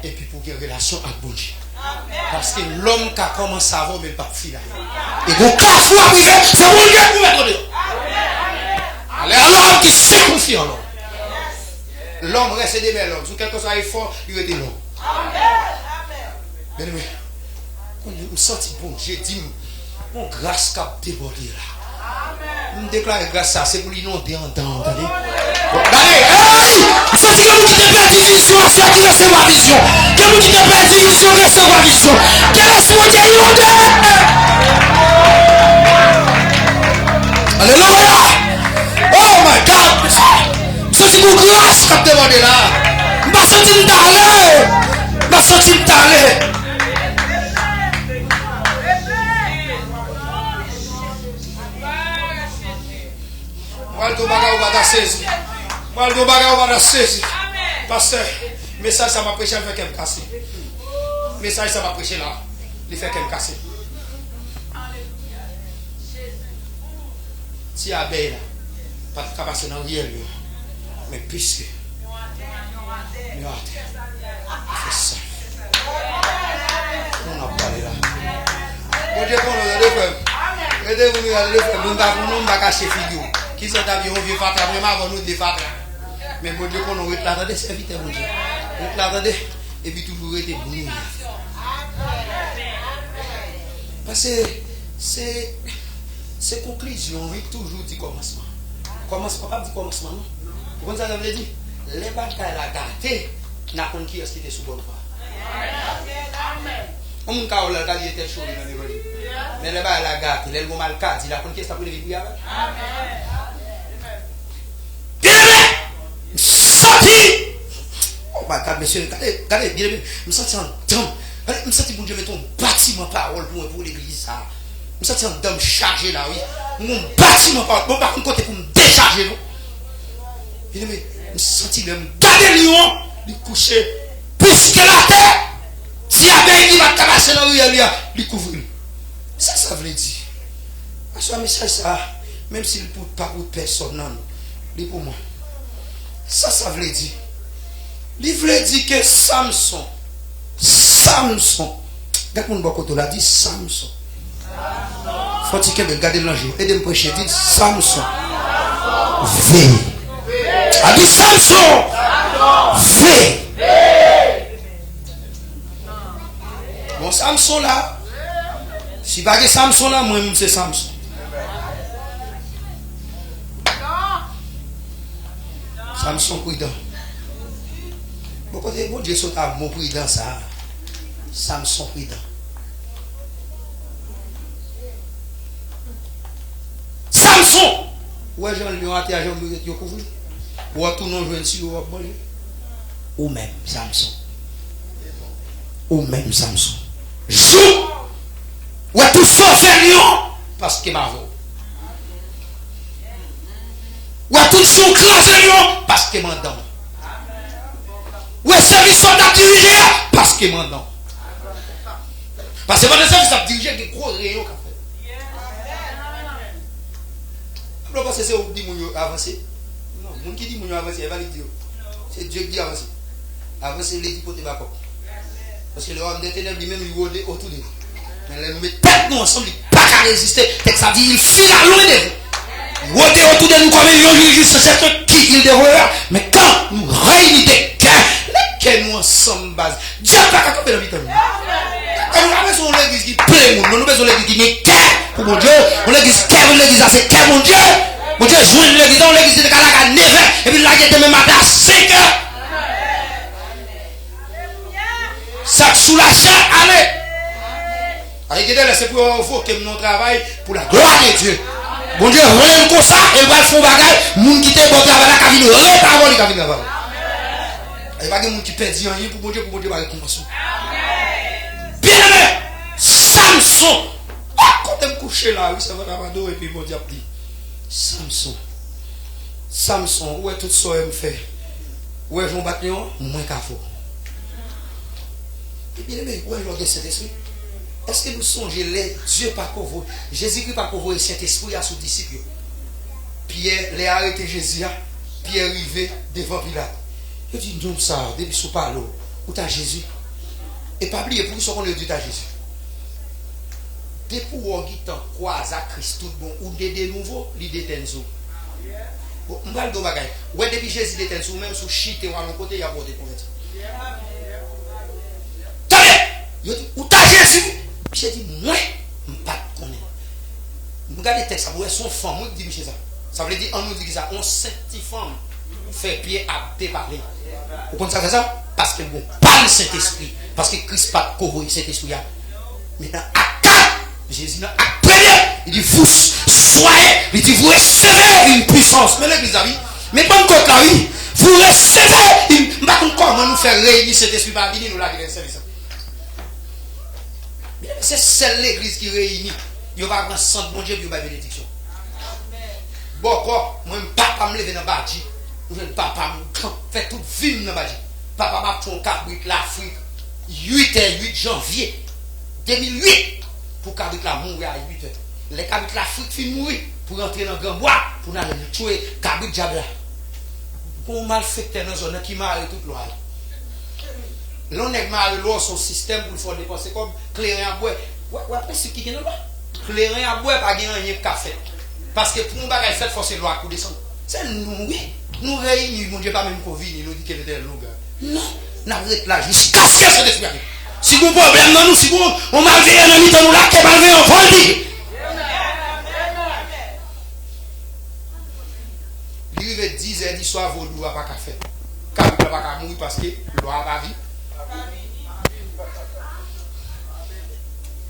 Et puis pour qu'il y ait une relation avec bon Dieu. Parce que l'homme qui a commencé à avoir, mais pas fini. Et donc, quand vous arrivez, c'est bon Dieu pour mettre dehors. Allez, l'homme qui sait confier en l'homme. L'homme reste des belles hommes. Si quelque chose est fort, il reste l'homme. Bien aimé, quand je me sens bon Dieu, dit mon grâce qui a débordé là. Je me déclare grâce à ça, c'est pour l'inonder en temps. Regardez, hey! Vous sentez que vous qui avez perdu vision, c'est qui recevoir vision. Que vous qui avez perdu vision, recevoir vision. Que laisse-moi dire inondé. Alléluia! Oh my God! Vous sentez que vous grâce qui a débordé là. Je me sens d'aller. Waldo baga ou bada saisi. Pasteur, message ça m'a prêché, il fait qu'elle me casse. Message ça m'a prêché là, il fait qu'elle me casse. Si abeille là, pas de passer dans le réel, mais puisque c'est ça. On a parlé là. Bon Dieu, qu'on a le frère. Aidez-vous, le frère, nous ne pas cacher figure. Qui sont habillés au vieux fatra, même avant nous de fatra. Mais bon Dieu, qu'on a retardé, c'est vite, mon Dieu. Retardé, et puis toujours été bon. Parce que c'est conclusion, oui, toujours dit commencement. Commencement, pas dit commencement, non. Vous avez ça, dit, les batailles la gâté, n'a pas qui est-ce qui était sous bonne foi. On m'a dit que était chaud dans les rues. Mais les batailles la gâté, les mal gâté, il a pas qui est-ce qui vivre avec. Sorti! Oh my God, monsieur, regardez, bien aimé, je me sens en dame. Je me sens bon Dieu mettre un bâtiment parole pour l'église. Je me sens en dame chargé là, oui. Mon bâtiment parole, bon, par contre, pour me décharger, non? Bien aimé, je me sens même garder lion, lui coucher, puisque la terre, si y a bien qui va tabasser dans le réel, lui couvrir. Ça veut dire. À ce message, ça, même s'il ne pas pour personne, non, il pour moi. Ça veut dire. Il veut dire que Samson. Regarde mon beaucoup l'a dit Samson. Faut-il que regarder l'ange. Aidez-moi prêcher. Dit Samson. Veille. A dit Samson. Veille. Bon, Samson là. Si pas que Samson là, moi-même c'est Samson. Samson prudent. Bon Dieu sont à mon prudent ça. Samson prudent. Samson. Ouais, Jean lui a été à Jean lui a couvert. Ou à tout non jouer sur ou même Samson. Joue. Ou à tout forfait lion parce que ma voix. Ou à tout jour craser lion parce que mandant. Ou est service soldat dirigé parce que mandant. Parce que votre service a dirigé des gros rayons qu'a fait. Pourquoi parce que c'est au dit mon avancer? Non. Moun qui dit moun avancer, il va dire. C'est Dieu qui dit avancer. Avancer, il dit côté bas. Parce que le homme des ténèbres lui-même il rôde autour de nous. Mais là nous mettons tête nous ensemble, il pas qu'à résister. Texte ça dit il file à loin de nous. Rôder autour de nous comme un lion juste c'est qui il dévoreur. Mais quand nous réunissons des cœurs, les cœurs nous ensemble base. Dieu pas qu'à camper dans le temps. Nous avons besoin de l'église qui plaît, nous avons besoin de l'église qui est cœur pour mon Dieu. On l'église cœur, l'église c'est cœur mon Dieu. Mon Dieu joue l'église, on l'église de Calaga à 9h et puis là il y a demain matin à 5h. Ça soulage allez. Avec des c'est pour faut que nous travail pour la gloire de Dieu. Mon Dieu relève comme ça et va faire bagage, moun qui te bon travail là qui vient réparer qui vient là-bas. Et pas que moun qui perd rien pour mon Dieu va récompenser. Bien-aimé, Samson. Quand tu me coucher là, oui, ça va d'abord et puis mon Dieu a pris. Samson, où est tout ça me fait? Où est Jean Baptillon? Moins qu'à faux. Et bien aimé, où est le Saint-Esprit? Est-ce que nous songeons les Dieu par couvre, Jésus-Christ par couvre et Saint-Esprit à son disciple? Pierre les arrêté Jésus, Pierre arrivé devant Pilate. Il dit non ça, depuis sous parle, où t'as Jésus? Et pas oublier pour ce qu'on a dit à Jésus. Depuis qu'on croise à Christ tout bon, ou de nouveau, l'idée d'Enzo. On va le dire bagaille. Ouais, depuis Jésus d'Enzo, même sous chite ou à mon côté, il y a des convertis. Tenez! Il dit, où t'as Jésus? J'ai dit, moi, je ne sais pas connaître. Regardez le texte, ça veut dire son femme, moi, je dis ça. Ça veut dire, on nous dit ça, on sainte femme fait pied à déparler. Vous comprenez ça, ça? Parce que bon, pas le Saint-Esprit. Parce que Christ pas couvre le Saint-Esprit. Maintenant, à 4, Jésus n'a premier, il dit, vous soyez, il dit, vous recevez une puissance. Mais l'église a dit, mais pas encore là, oui, vous recevez une. Je ne sais pas comment nous faire réunir cet esprit par venir nous la guérir service. C'est celle l'église qui réunit. Il va avoir un centre bon Dieu, il va avoir bénédiction. Bon, quoi, moi, papa me lever dans le badji. Papa me fait toute vie dans le badji. Papa m'a fait un cabrit l'Afrique. 8 janvier 2008. Pour cabrit la mourir à 8h. Les cabrit l'Afrique fin mourir. Pour entrer dans le grand bois. Pour aller tuer cabrit Diabla. Pour malfecter dans la zone qui m'a arrêté toute l'oreille. L'on est marié son système pour le faire dépenser comme clairin à bois. Ouais, après ce qui est là. Clairin à bois, pas gagner rien café. Parce que pour nous bagage fait forcer loi pour descendre. C'est nous, oui. Nous réunis, mon Dieu, pas même Covid, il nous dit qu'elle était longue. Non, nous avons là jusqu'à ce que cet esprit. Si vous avez un problème dans nous, si vous on m'a vu un ami dans nous là, qui m'a vu en voldi. Il arrive 10h du soir, vous ne pas café. Quand vous ne pas mourir parce que loi va vivre.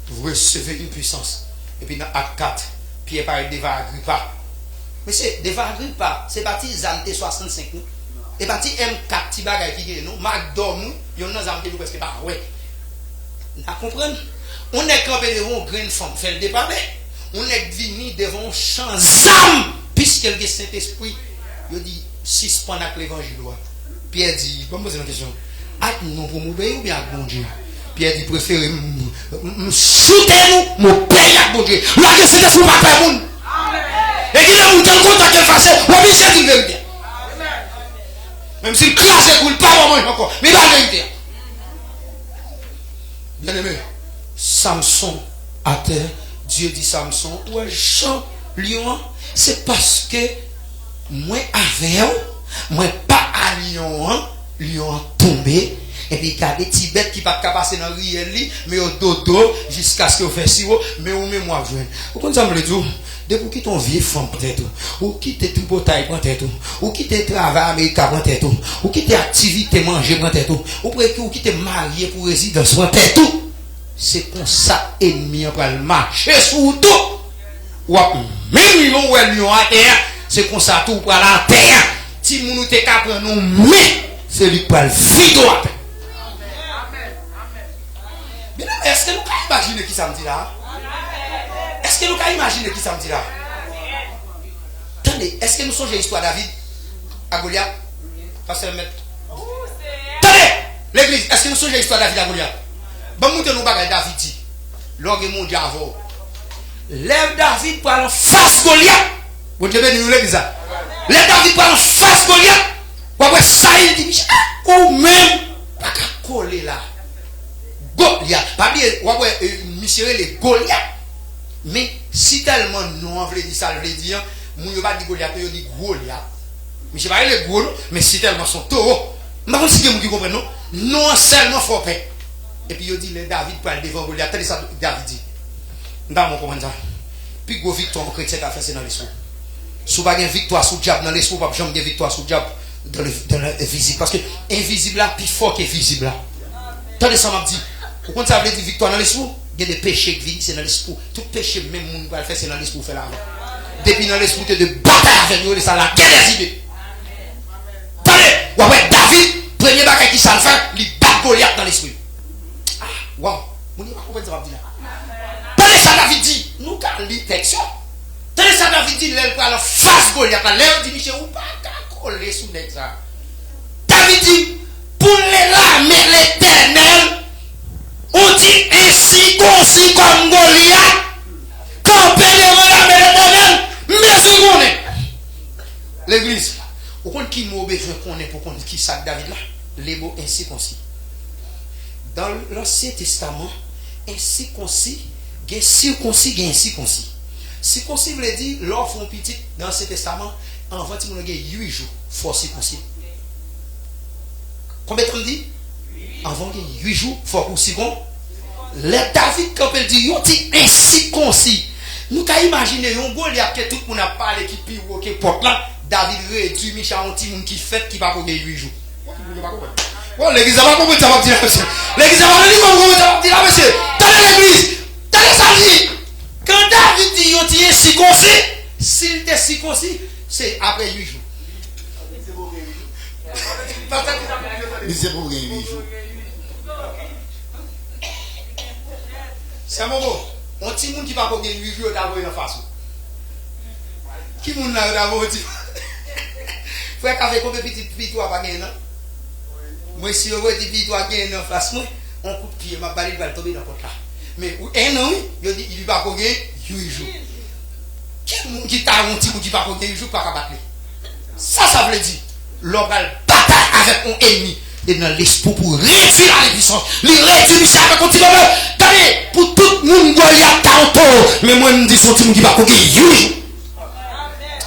Vous recevez une puissance. Et puis dans Acte 4, Pierre parle de Agrippa. Mais c'est de Agrippa, c'est parti Zante 65 nous. Et parti M4 qui bagaille qui gagne nous, McDo nous, il y a des amis nous parce que pas ouais. Vous comprenez? On est campé devant une grande femme, fait le départ. On est venu devant un champ d'âme, puisqu'il y a le Saint-Esprit. Il dit, suspend avec l'évangile. Pierre dit, comment poser une question? Nous pour m'obéir ou bien à bon Dieu? Pierre dit, préférez shootez-nous, mon père à bon Dieu. Là, que c'est ce qu'on va faire. Et qu'il a monté en contact qu'elle fasse, ou bien c'est une vérité. Même si le classe ne coule pas, encore. Mais la vérité. Bien aimé, Samson à terre, Dieu dit Samson, ouais, Jean, lion, c'est parce que moi avec moi pas à lion tombé. Et puis il y a des petits bêtes qui ne peuvent pas passer dans le riel, mais au dodo, jusqu'à ce qu'on fasse si haut, mais au même moi, vous comprenez ça, me le dit? Depuis que ton vieille femme peut-être, ou quitter tout bataille peut-être, ou quitter travail américain peut-être, ou quitter activité manger peut-être, ou quitter marié pour résidence peut-être, c'est comme ça, ennemi, on va le marcher sur tout. Ou même lion ou lion à terre, c'est comme ça, tout pour la terre. Si nous te capons nous, mais c'est lui qui va le vide à terre. Est-ce que nous pouvons imaginer qui ça me dit là? Est-ce que nous pouvons imaginer qui ça me dit là? Attendez, est-ce que nous songeons l'histoire de David à Goliath? Pasteur Maître. Attendez, l'église, est-ce que nous songeons l'histoire de David à Goliath? Bon, nous tenons pas David dit. L'orgue mon Dieu avant. Lève David pour aller face Goliath. Vous devez nous l'église. Les David prend en face Goliath. Ouais, ça il dit, ou même, pas qu'à coller là. Goliath. Pas bien, ouais, monsieur les Goliath. Mais si tellement non, on veut dire ça, on veut dire, mon yo pas dit Goliath, on dit Goliath. Mais je pas les gros, mais si tellement sont taureaux. Je ne sais pas si vous comprenez, non? Non seulement faut paix. Et puis il dit, les David pour aller devant Goliath. Attendez ça, David dit. Dans mon comment ça. Puis gros victoire en chrétien qu'a fait c'est dans l'esprit. Si vous n'avez pas de victoire sur le diable dans l'esprit, vous n'avez jamais de victoire sur le diable dans le visible. Parce que invisible là, plus fort que visible là. Attendez ça, m'a dit. Vous comprenez ça veut dire victoire dans l'esprit? Il y a des péchés qui vivent, c'est dans l'esprit. Tout péché, même monde va le faire, c'est dans l'esprit, fait là. Depuis dans l'esprit, tu es de bataille avec nous, ça la guerre des idées. Attendez, ouais, David, premier bagage qui s'en fait, il bat Goliath dans l'esprit. Ah, wow, vous ne comprenez pas ce que je dis là. Ça David dit, nous avons l'infection. Tenez ça David dit, il va la face Goliath. L'air dit, Michel, ou pas coller sous ça. David dit, pour les lames l'éternel, on dit ainsi concis comme Goliath, campé devant la l'éternel, mais seconde. L'église, vous comprenez qui m'a besoin qu'on est pour qu'on qui ça David là? Les mots ainsi concis. Dans l'Ancien Testament, ainsi concis, il y a circoncis, il y a ainsi concis. Circoncis veut dire, l'or font petit dans l'Ancien Testament, en 20 il y a 8 jours, faut circoncis. Combien de temps dit? Avant il y a 8 jours, faut pour circoncis. Les David, quand il dit, il dit ainsi concis. Nous avons imaginé, un Goliath que tout le monde a parlé qui pire ou qui porte là, David réduit Michel un petit monde qui fait qui va pour 8 jours. Oh, l'église n'a pas compris ça va dire là, monsieur. L'église n'a pas compris ça va dire là, monsieur. Tenez l'église. Tenez ça dit. Quand David dit, il dit circoncis, s'il était circoncis, c'est après 8 jours. C'est pour 8 jours. C'est un moment. Un petit monde qui va pour 8 jours, d'abord en face. Qui monde là d'abord dit? Frère, qu'a fait combien de petites victoires pas gagner, non? Moi, si on veut dire victoire gagner en face, moi, on coup de pied, ma balle va tomber dans le côté là. Mais un an, il va pour gagner 8 jours. Qui t'a un petit qui va pour gagner 8 jours, pas qu'à battre. Ça veut dire, l'on va bataille avec un ennemi. Et dans l'esprit pour réduire la puissance. Les réduire, Michel, avec un petit moment. Tenez, pour tout le monde, il y a tantôt. Mais moi, je me dis, son petit qui va pour gagner 8 jours.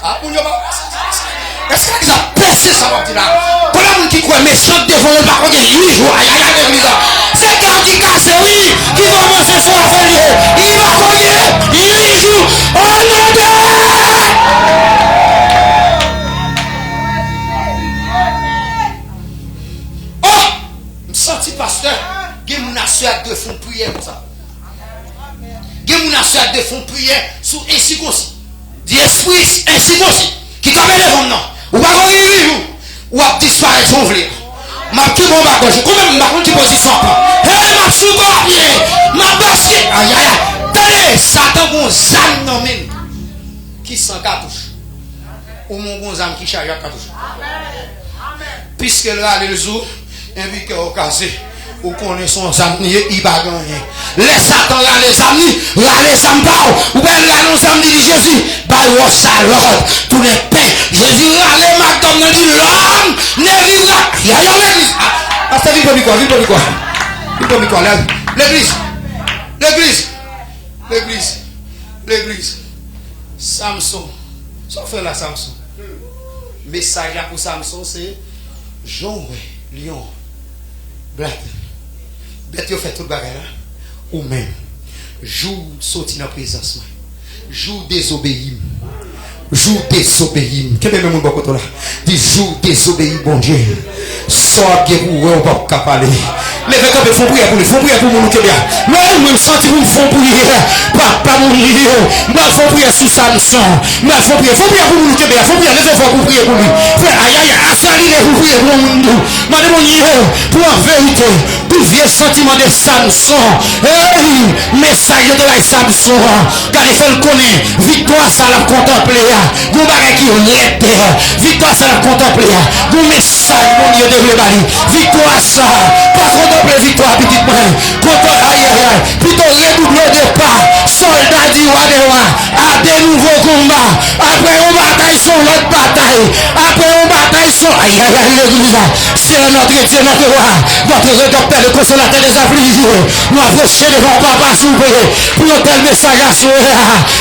Ah, pour nous, est-ce que vous avez percé ça, va dire là? Pour les gens qui croient méchant devant le bac, 8 jours, aïe, aïe, aïe, aïe, c'est quand qui casse, oui, qui commence fort à faire, il va gagner 8 jours, au nom de... Oh, je me sens pasteur, il y a mon assuré de fond prière pour ça. Il y a mon assuré de fond prière sous ainsi concis. Dit esprit ainsi concis. Qui t'a fait devant nous. Ou pas qu'on y ou à disparaître son vlé. Ma qui mon bagage, comment ma contre position pas. Hé ma sous bien, ma basket. Aïe aïe. Tenez, Satan bon zam non même. Qui sans cartouche. Ou mon bon zam qui charge cartouche. Puisque là le jour, un week au casé. Ou connaît son amis, il va gagner. Les Satan là, les amis, là les amis, ou bien là nos amis de Jésus, bah ou salope, tous les pains. Jésus là les McDonald's dit l'homme ne vivra. Il y a l'église. Ah, ça vit pour quoi, vite pour quoi. Vite pour quoi, l'église. Samson. Ça fait là Samson. Message là pour Samson c'est Jean, lion, black. Bête yo fait tout bagay là ou même jour sorti dans présence jour désobéi quel est même bon côté là dit jour désobéi bon Dieu sort que vous on pas parler les gars font prière pour mon que bien moi me senti pour font prière pas mourir moi font prière sur Samson moi font prière pour mon que bien font prière les enfants pour prier pour lui frère aïe asali les pour prier pour monde madame pour en vérité tout vieux sentiment de Samson hey message de la Samson car il fait le connaître victoire ça la contempler vous bagay qui rete victoire ça la contempler vous message mon Dieu de bali. Victoire ça. Pas contempler victoire, petite main. Plutôt redoubler de pas. Soldat du roi des rois. À des nouveaux combats. Après on bataille sur l'autre bataille. Après on bataille sur. Aïe aïe aïe l'église. C'est notre Dieu, notre roi. Notre rédempteur, le consolateur des affligés. Nous approcher devant papa souper. Pour un tel message à souhaiter.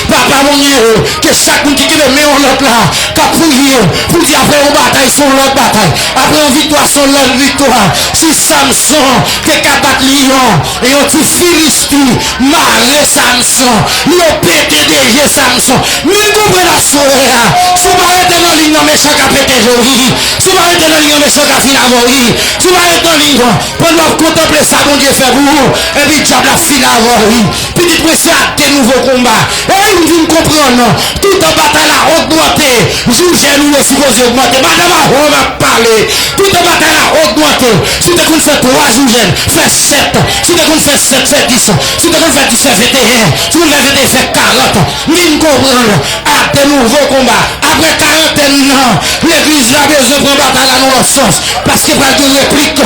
Papa mon Dieu. Que chaque monde qui le met en l'autre là. Qu'a prié. Pour dire après on bataille sur l'autre bataille. Après on victoire sur l'autre victoire. Si Samson que kabat lion. Et on dit Philistie. Marre Samson. Ils ont pété déjà Samson. Mais comprenez la soirée. Si vous arrêtez dans l'île, méchant qui a pété Jovi. Si vous arrêtez dans l'île, méchant qui a fini à mourir. Si vous arrêtez dans l'île, pendant que contempler ça, mon Dieu fait vous. Et puis diable a fini à mourir. Puis dites-moi, c'est à des nouveaux combats. Et vous me comprenez. Tout en bataille a augmenté. Juge nous est supposé augmenter. Madame on va parler. Tout en bataille a augmenté. Si tu as fait 3 juges, fais 7. Si tu as fait 7, fais 10. Si tu as fait 10, fais 21. Si tu as fait 21, fais 40. Nous comprenons. À des nouveaux combats. Après 40 ans, l'église a besoin de bataille dans l'autre sens. Parce qu'il n'y a pas de réplique.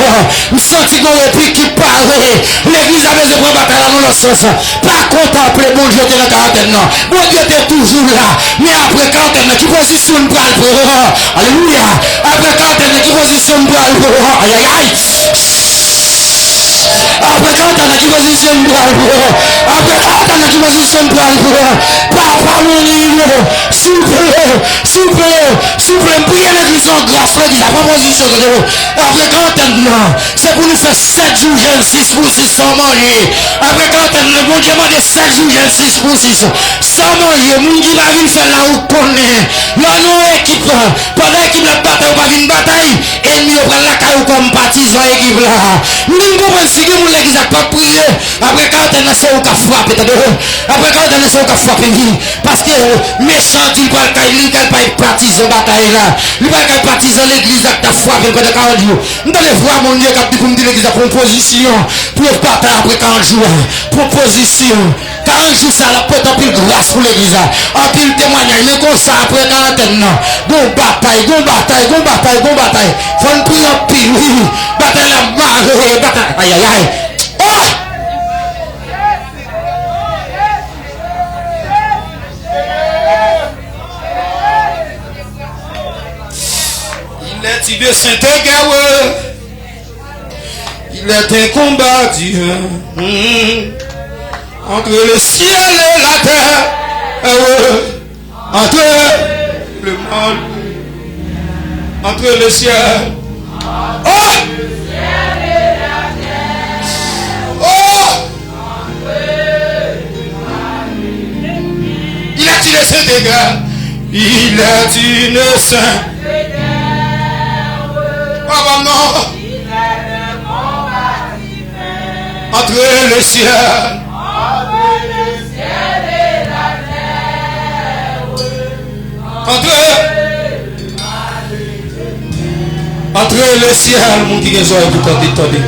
Nous sentons une réplique qui parle. L'église a besoin de bataille dans l'autre sens. Pas contempler bon Dieu de la quarantaine. Bon Dieu est toujours là. Mais après quarantaine, qui positionne pour le alléluia. Après quarantaine, qui positionne pour le aïe aïe aïe. Après quarantaine, qui positionne pour le après quarantaine, qui positionne pour le papa mon Dieu. Souple, priez l'église en grâce, l'église, la proposition de vous. Après quarantaine, c'est pour nous faire 7 jours, 6 pour 6 sans manger. Après quarantaine, le bon Dieu m'a dit 7 jours, 6 pour 6 sans manger. Mon Dieu va venir faire là où connaît. Là, nous équipe, pendant l'équipe la bataille, on va venir bataille. Et nous prenons la caille comme partisan équipe là. Nous comprenons si nous l'église n'a pas prié. Après quarantaine, c'est où qu'a frappé. Après quarantaine, c'est où qu'a frappé. Parce que méchant, il va il va pas être partisan bataille là. Il va être partisan l'église qui a frappé pendant 40 jours. Nous allons voir mon Dieu qui a dit l'église a proposition pour bataille après 40 jours. Proposition. 40 jours ça la porte en pile grâce pour l'église. En pile témoignage. Mais comme ça après quarantaine non. Bon bataille. Faut nous prier en pile. Bataille la marée. Bataille. Aïe aïe aïe. Oh! Il est de Saint-Égaoué. Il est un combat Dieu entre le ciel et la terre. Entre le monde. Entre le ciel. Oh! Oh! Il a tiré Saint-Égaoué. Il a tiré Saint-Égaoué. Oh non. Entre le ciel et la terre. Entre le ciel, mon qui est joyeux pour t'entendre.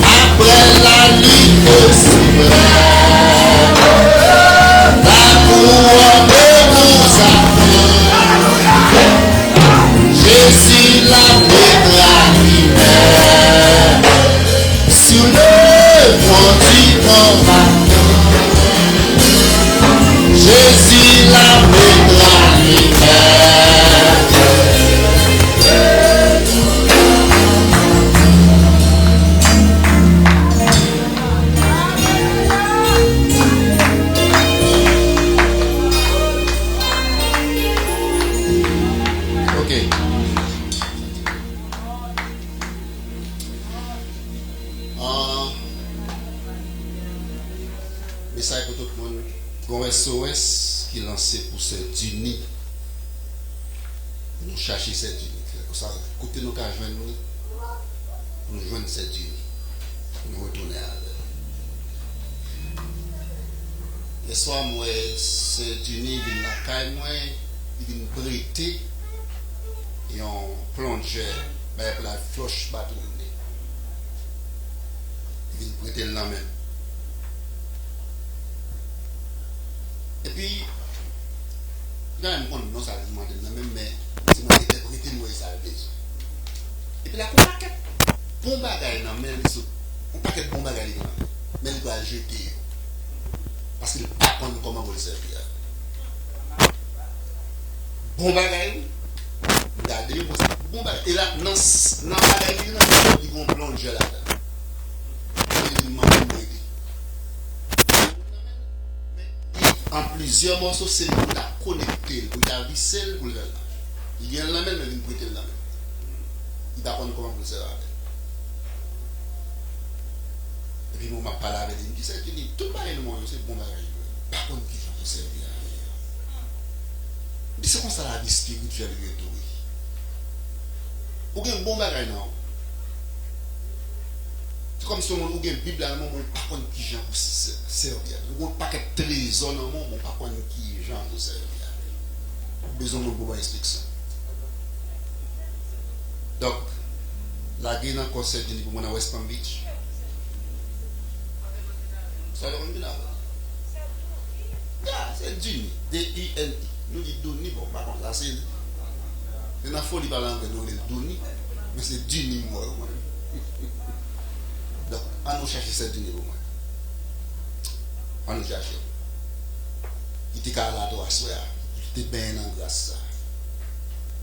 Après la lutte suprême, message pour tout le monde. Bon SOS qui est lancé pour cette unis. Nous chercher cette unis. Ça, côté nous qu'à joindre nous joindre cette unis. Nous retourner à l'heure. Le soir, moi, cette unis vient la caille, moi, il vient prêter et on plonge pour la floche bateau. Il vient prêter le même. Et puis, quand même, on non ça demande même, mais c'est moi qui ai prêté nous ça besoin. Et puis là, on paquet bon bagage dans même on paquet bon bagage dans mais il doit jeter parce qu'il pas comprendre comment vous le servir. Bon bagage, regardez bon bagage et là dans bagage ils vont plonger là-dedans. En plusieurs morceaux, c'est pour la connecter, pour la visser, pour le faire. Il y a la même, mais il prête la même. Il va apprendre comment vous le faire. Et puis, on m'a parlé avec lui, il dit, c'est que tout le monde, c'est bon bagage. Par contre, qui va vous servir à rien. Il dit, c'est comme ça la vie spirituelle est tout. Ou bien bon bagage, non. C'est comme si on a une Bible à un moment, par contre, qui j'en servir. On n'a pas de trésor dans le monde, par contre, qui j'en servir. Besoin de beaucoup d'instruction. Donc, la guerre dans le conseil de pour moi à West Palm Beach. Ça le rend c'est Duni. D-I-N-I. Nous disons Duni, bon, par contre, là, c'est. Il y a une folie par l'anglais, nous disons Duni, mais c'est Duni, moi. Donc, on nous cherche cette dîner pour moi. On nous cherche. Il était là, toi, soir. Il était bien en grâce.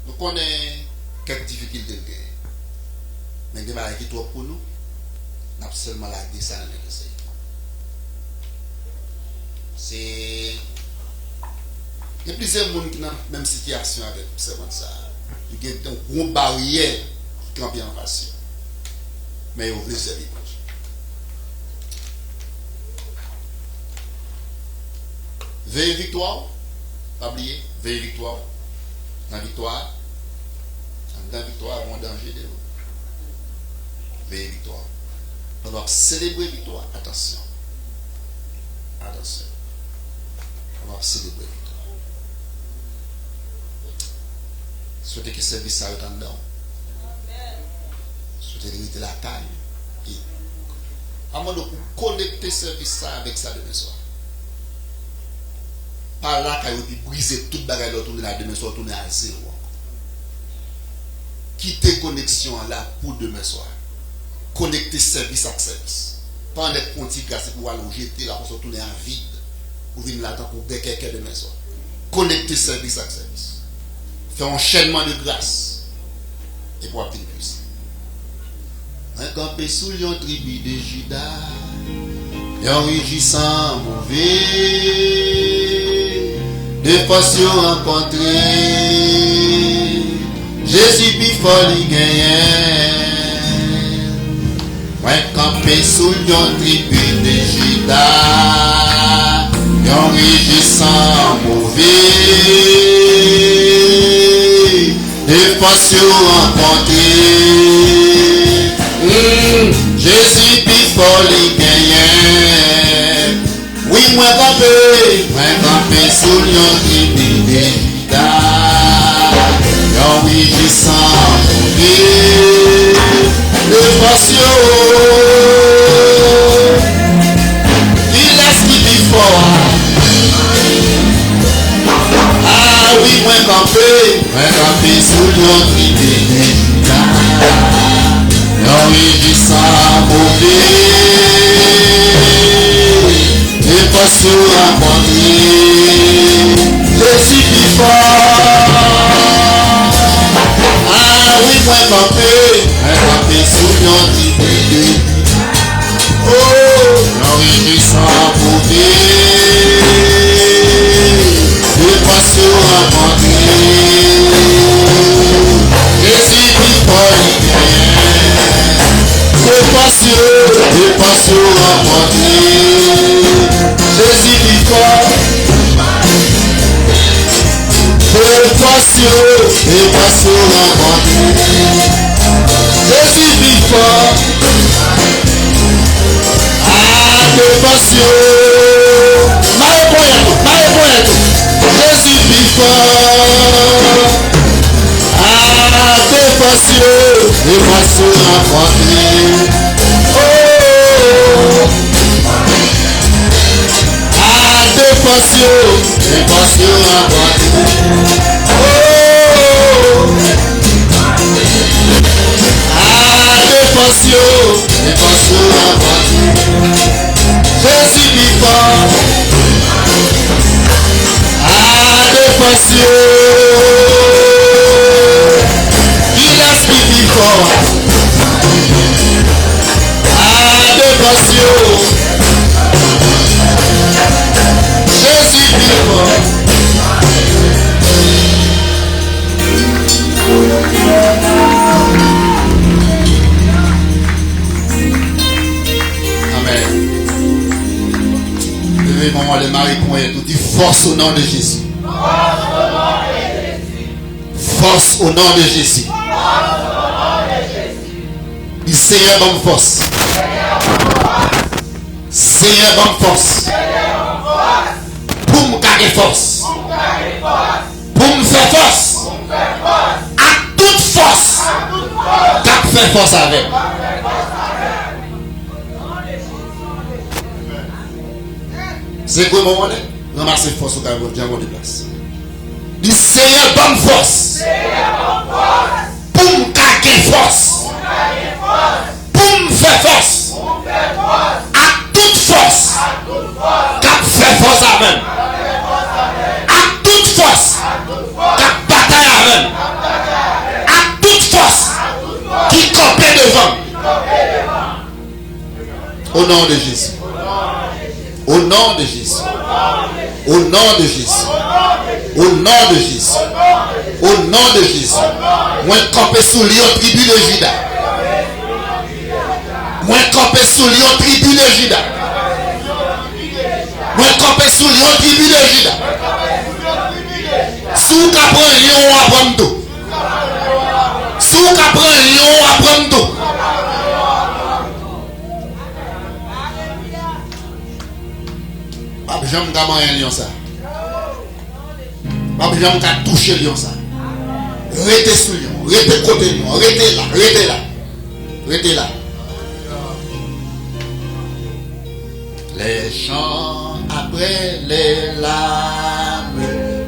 Nous connaissons quelques difficultés. Mais il y a des choses pour nous. Nous avons seulement la descente de l'essai. C'est. Il y a plusieurs gens qui ont la même situation avec ça. Il y a une grosse barrière qui campent en face. Mais ils veulent servir. Veille victoire, pas oublier, veille victoire. Dans la victoire, on a danger de vous. Veille victoire. On doit célébrer victoire. Attention. Attention. On doit célébrer victoire. Souhaitez que le service s'arrête en dedans. Souhaitez limiter la taille. Et à moins de connecter ce service avec ça demain soir. Par là, quand il briser toute bagarre, retourner là demain soir, retourner à zéro. Quitter connexion là pour demain soir. Connecter service à service. Pas en être conti grâce pour aller jeter là pour se retourner en vide. Pour venir là pour faire quelqu'un demain soir. Connecter service à service. Faire un enchaînement de grâce. Et pour obtenir plus. Un campé sous lion tribu de Juda. Un régissant mauvais. De passion rencontrée, Jésus bi folie gagnée. Ouais, campé sous yon tribu de Juda, yon régissant mauvais, de passion rencontrée, Jésus bi folie gagnée. Oui, moi campé sous yon tribu de Juda, yon régissant mauvais, de passion, il laisse qui dit fort. Ah oui, moi campé sous yon tribu de Juda, yon régissant mauvais, de passion rencontrée, Jésus plus fort. Ah oui, moi campé sous yon tribu de Juda, oh, yon régissant mauvais, de passion rencontrée, Jésus plus fort, de passion, de défension rencontrée. Jésus vit fort. Défension. Marie-Pointe. Jésus vit fort. Défension rencontrée. Oh. Défension rencontrée. Oh. Défension rencontrée. Jésus vit fort. Défension. Il a suivi fort. Défension. Jésus vit fort. Amen. Levez maman les maris pour nous dit force au nom de Jésus. Force au nom de Jésus. Il Seigneur bonne force. Seigneur bonne force. Pour me garder force. Pour me faire force. À toute force. Qu'a fait force avec. C'est quoi mon moment? Ramassez force au carreau de Diamant de place. Du Seigneur bonne force. Pour me garder force. Pour me faire force. À toute force. Qu'a fait force avec. À toute force. Qu'a bataille avec. À toute force. Qui campait devant. Au nom de Jésus. Au nom de Jésus. Au nom de Jésus. Au nom de Jésus. Au nom de Jésus. Moi campé sous Lion tribu de Juda. Moi campé sous Lion tribu de Juda. Moi campé sous Lion tribu de Juda. Sous capran Lion à prendre tout. Sous capran Lion à prendre tout. J'aime comment un lion ça. J'aime qu'à toucher lion ça. Restez sous lion, restez côté de moi, restez là. Les chants après les larmes,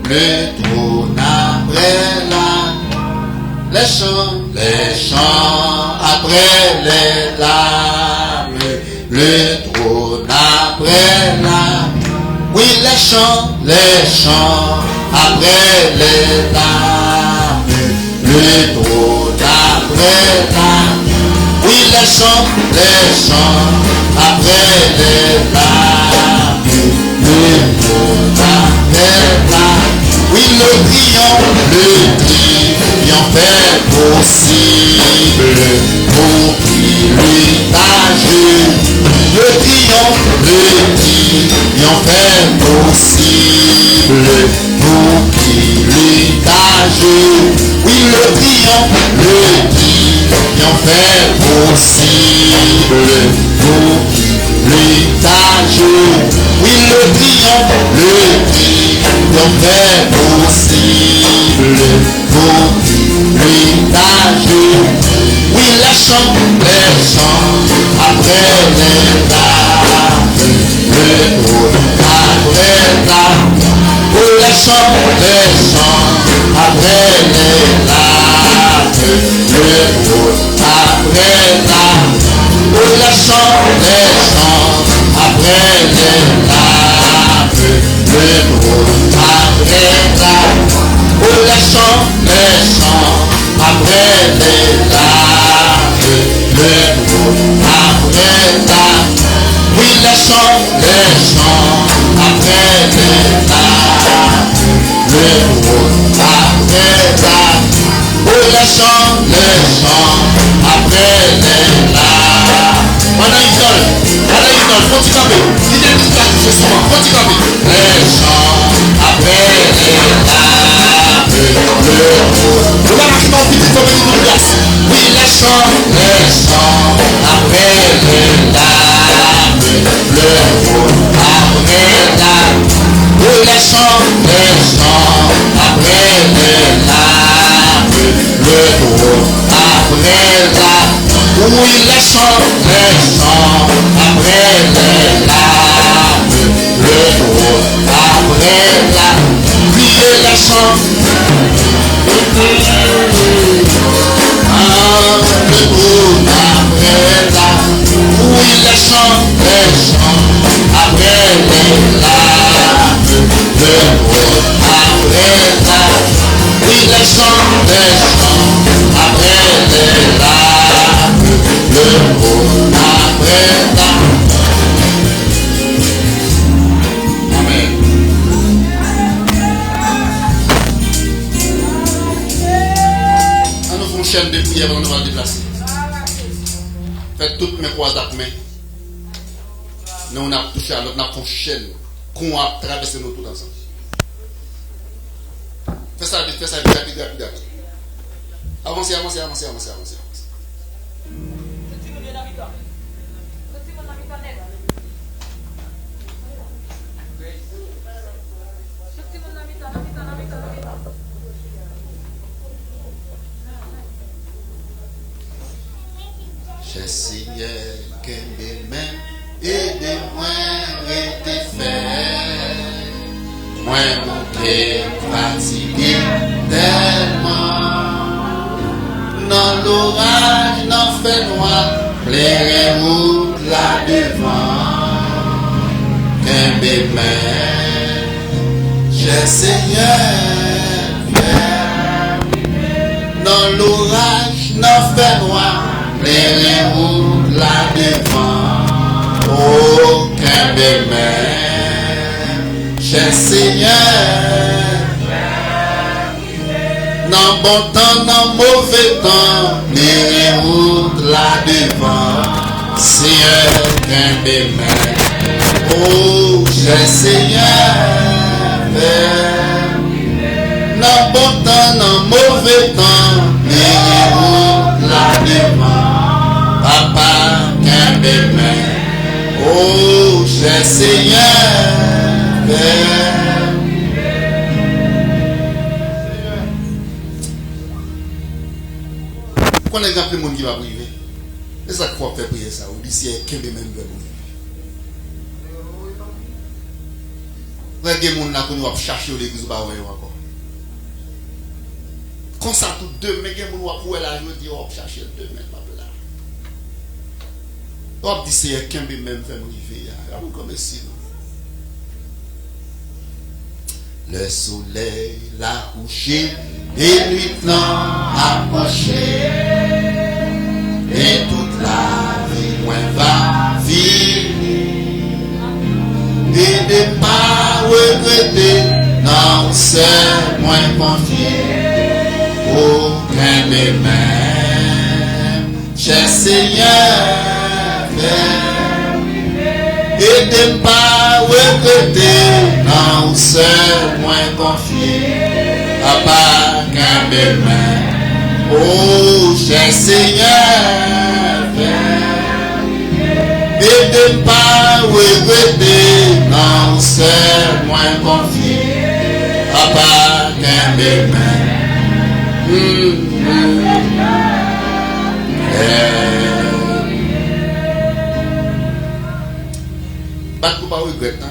le trône après larmes. Les chants après les larmes, le trône après larmes. Oui, les chants après les larmes, le trône après larmes. Oui, les chants après les larmes, le trône après larmes. Oui, le triomphe est possible pour qui l'héritage. Le triomphe est possible pour qui l'héritage. Oui, le triomphe est possible pour qui l'héritage. Oui, le triomphe est possible pour qui l'héritage. Oui, les chants après les larmes, le trône après larmes. Oh, les chants après les larmes, le trône après larmes. Oh, les chants après les larmes, le trône après larmes. Oh, les chants après les larmes, le trône après larmes. Oui, les chants après les larmes, le trône après larmes. Oh, les chants après les larmes. Madame Idole, faut-il camper? Il est tout à fait souvent, faut-il camper? Les chants après les larmes, chants, après les larmes, le rôle après larmes. Oui, les chants, après les larmes, le rôle après larmes. Oui, les chants, après les larmes, le rôle après larmes. Priez les chants. Le trône après là, oui les chants après les larmes, le trône après là, oui les chants après les larmes, le trône après là. Amen. On nous chaîne de prière avant de nous déplacer. Faites toutes mes croix d'apmain. Nous on a touché à l'autre, on a fait une chaîne qu'on a traversé nous tous ensemble. Fais ça rapide, rapide. Avancez. Cher Seigneur, qu'aime des mains, aidez-moi à te faire. Moi, mon cœur fatigué tellement. Dans l'orage, dans fait noir, plairez route là devant. Qu'aime des mains, cher Seigneur, dans l'orage, dans fait noir. Les routes là devant, aucun bémé, cher Seigneur. Dans bon temps, dans mauvais temps, les routes là devant, Seigneur, aucun bémé, oh cher Seigneur. Dans bon temps, dans mauvais temps, les routes là devant. Papa, qu'un bébé, oh, cher Seigneur, qu'on est grand peu de monde qui va priver. C'est ça qu'il faut faire prier ça. Ou d'ici, qu'un bébé même veut priver. Vous avez des gens qui vont chercher l'église ou pas encore. Comme ça, tout demain, il y a des gens qui vont la joie dire, on va chercher demain. On dit c'est qu'un peu même fait arriver. Comme ici. Le soleil l'a couché et nuit l'a approché. Et toute la vie moins va finir. Et de pas regretter, non, c'est moins confié. Aucun des mêmes, cher Seigneur. Et de ne pas regretter, non, c'est moins confié. Papa, qu'un bébé, oh, cher Seigneur. Et de ne pas regretter, non, c'est moins confié. Papa, qu'un bébé. Pas de pas regretter.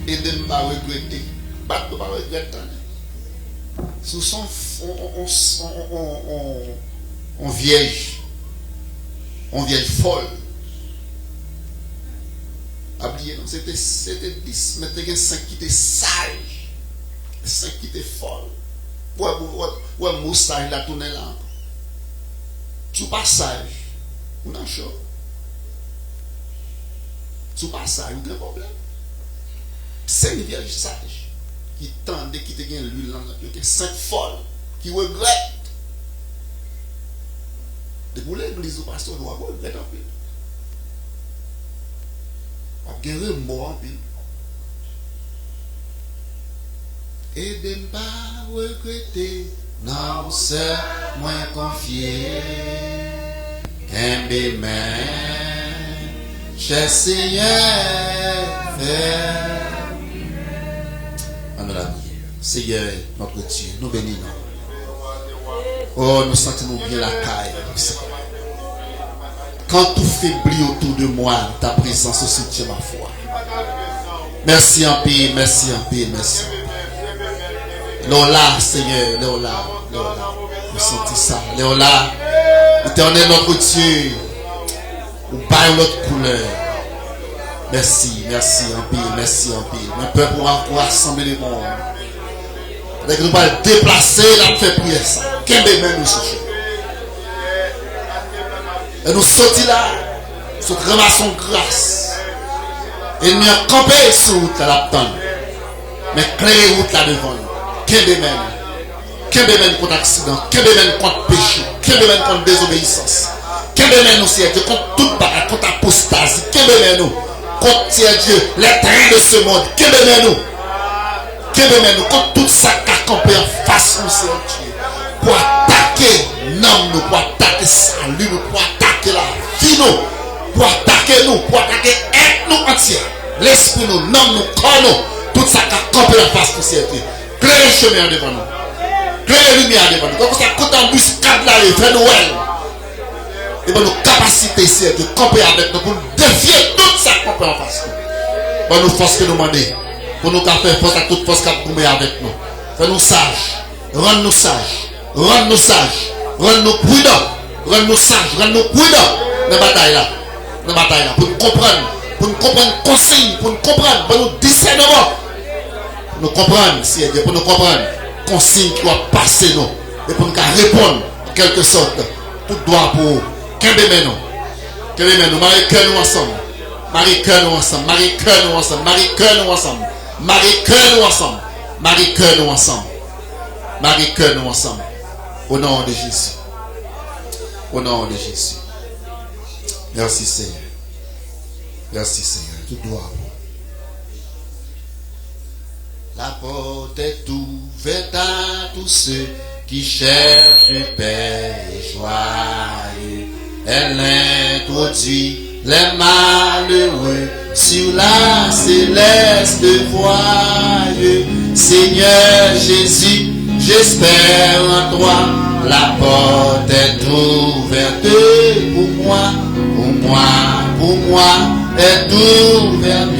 Et de ne pas regretter. Pas de pas regretter. Sous son on vierge. On vierge folle. Oubliez, non, c'était 10, mais il y a 5 qui étaient sages. 5 qui étaient folles. Ouais, moussage la tourner là. Tu pas sage. On a chaud. Tu pas sage, ou un problème. 5 vierges sages qui tendent, qui te gagnent l'huile dans la 5 folles qui regrettent. De pour l'église ou pasteur, on va regretter un peu. On va gagner mort un peu. Et de ne pas regretter, Non, c'est moins confié. Kembe men, cher Seigneur, faire. Amen. Seigneur, notre Dieu, nous bénissons. Oh, nous sentons bien la caille. Quand tout faiblit autour de moi, ta présence soutient ma foi. Merci en paix, merci en paix, merci. Léola, Seigneur, Léola. Nous sentons ça. Léola, éternel notre Dieu, nous baillons notre couleur. Merci, merci en paix, merci en paix. Mon peuple pourra rassembler les mondes. Dès que nous allons déplacer, la fait prier ça. Qu'est-ce que nous cherchons? Et nous sortons là, nous ramassons grâce. Et nous avons campé sur route à la tente. Mais clair route là devant nous. Qu'est-ce que contre accident, qu'est-ce que contre péché, qu'est-ce que contre désobéissance, qu'est-ce que nous c'est contre toute bagarre, contre apostasie, qu'est-ce que nous contre Dieu, les trains de ce monde, qu'est-ce que nous contre tout ça qui a campé en face nous, c'est Dieu. Pour attaquer l'homme, nous, pour attaquer salut, nous, pour attaquer la vie, nous, pour attaquer nous, pour attaquer être nous entier. L'esprit nous, l'homme nous, corps nous, tout ça qui a campé en face nous, c'est Dieu. Claire le chemin devant nous. Claire la lumière devant nous. Comme ça, quand on embuscade là, il fait Noël. Et pour nos capacités ici, de camper avec nous, pour défier tout ça qu'on peut en face nous. Pour nous force que nous demander. Pour nous faire force à toute force qu'on met avec nous. Fais-nous sages. Rends-nous sages. Rends-nous sages. Rends-nous prudents. Rends-nous sages. Rends-nous prudents. Dans la bataille là. Dans la bataille là. Pour nous comprendre. Pour nous comprendre consigne. Pour nous comprendre. Pour nous discernement. Pour nous comprendre. Si Dieu, pour nous comprendre. Consigne qui doit passer nous. Et pour nous répondre en quelque sorte. Tout droit pour Kembe-nous. Kembe-nous. Marie-cœur nous ensemble. Marie-cœur nous ensemble. Marie-cœur nous ensemble. Marie-cœur nous ensemble. Marie-cœur nous ensemble. Marie-cœur nous ensemble. Marie-cœur nous ensemble. Au nom de Jésus. Au nom de Jésus. Merci Seigneur. Merci Seigneur. Tout droit. La porte est ouverte à tous ceux qui cherchent paix et joie. Elle introduit les malheureux sur la céleste voie. Seigneur Jésus, j'espère en toi. La porte est ouverte pour moi, pour moi est ouverte.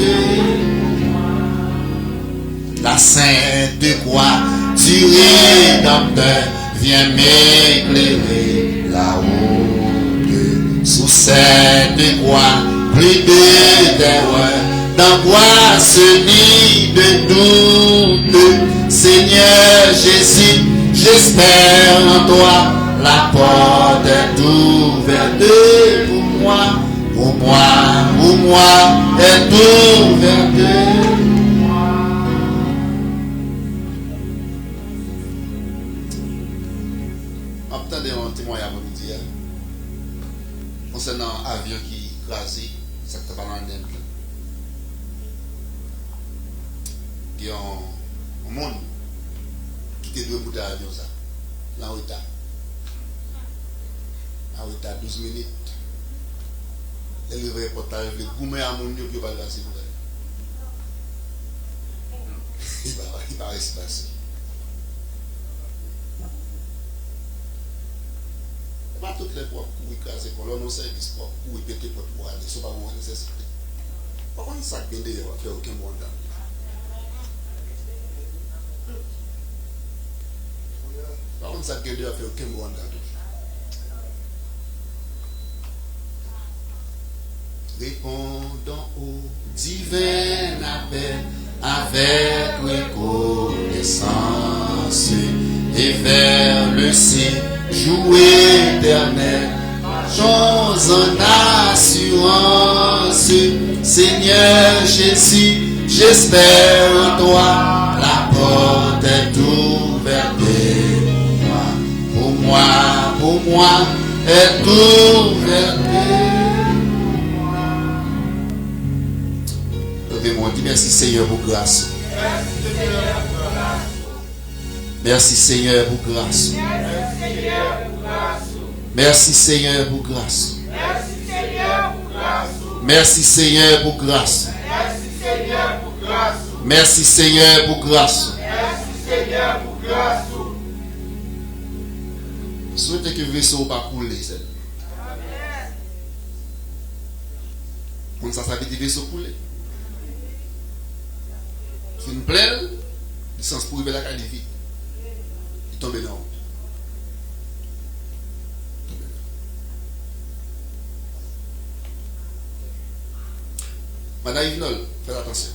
La sainte croix du Rédempteur vient m'éclairer là-haut. Sous cette croix, plus de terreur, d'angoisse ni de doute. Seigneur Jésus, j'espère en toi. La porte est ouverte pour moi est ouverte. Attendez un témoignage à vous dire concernant l'avion qui écrasé, ça que tu parles en Inde. Il y a un monde qui était deux bouts d'avion, ça. Là où il est à 12 minutes. Le reportage, le gourmet à mon Dieu qui va passer pour elle. Il va rester passé. Pas toutes les fois pour écraser, pour l'on service, pour répéter pour aller, ce n'est pas mon nécessité. Pourquoi il s'est bien d'ailleurs à faire aucun monde dans par contre, ça ne peut pas faire aucun monde dans Répondons au divin appel avec reconnaissance et vers le séjour éternel. Chose en assurance, Seigneur Jésus, j'espère en toi. La porte est ouverte pour moi est ouverte. Levez-moi, dis merci Seigneur pour grâce. Merci Seigneur pour grâce. Merci Seigneur pour grâce. Merci Seigneur pour grâce. Merci Seigneur pour grâce. Souhaitez que le vaisseau pas couler. Comme ça veut dire vaisseau couler. C'est une plaine, licence pour arriver à la qualité. Il tombe dans la route. Madame Yvenol, faites attention.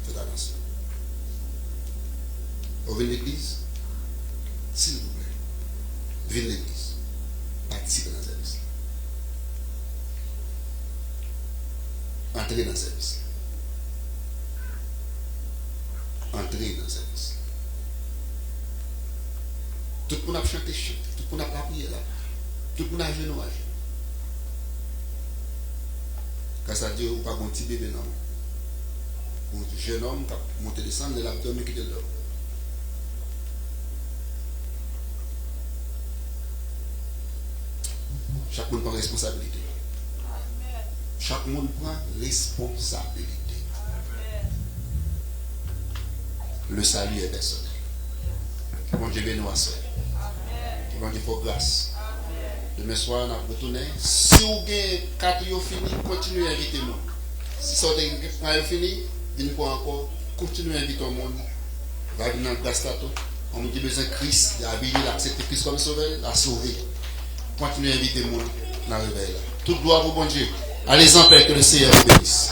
Faites attention. Vous venez à l'église, s'il vous plaît, venez à l'église. Participez dans le service. Entrez dans le service. Entrez dans le service. Tout le monde a chanté, tout le monde a prié là. Tout le monde a genoux. Quand ça dit, ou pas un petit bébé, non. Un jeune homme qui a monté descendre, il a dormi qui est là. Chaque monde prend responsabilité. Chaque monde prend responsabilité. Le salut est personnel. Que bon Dieu bénisse à soi. Que bon Dieu fasse grâce. Demain soir, on a retourné. Si vous avez 4 jours finis, continuez à inviter moi. Si vous avez fini, venez encore, continuez à inviter le monde. Va venir dans le gastato. On nous dit besoin de Christ, il a habillé, il a accepté Christ comme sauveur, il a sauvé. Continuez à inviter le monde dans le réveil. Tout gloire pour bon Dieu. Allez en paix, que le Seigneur vous bénisse.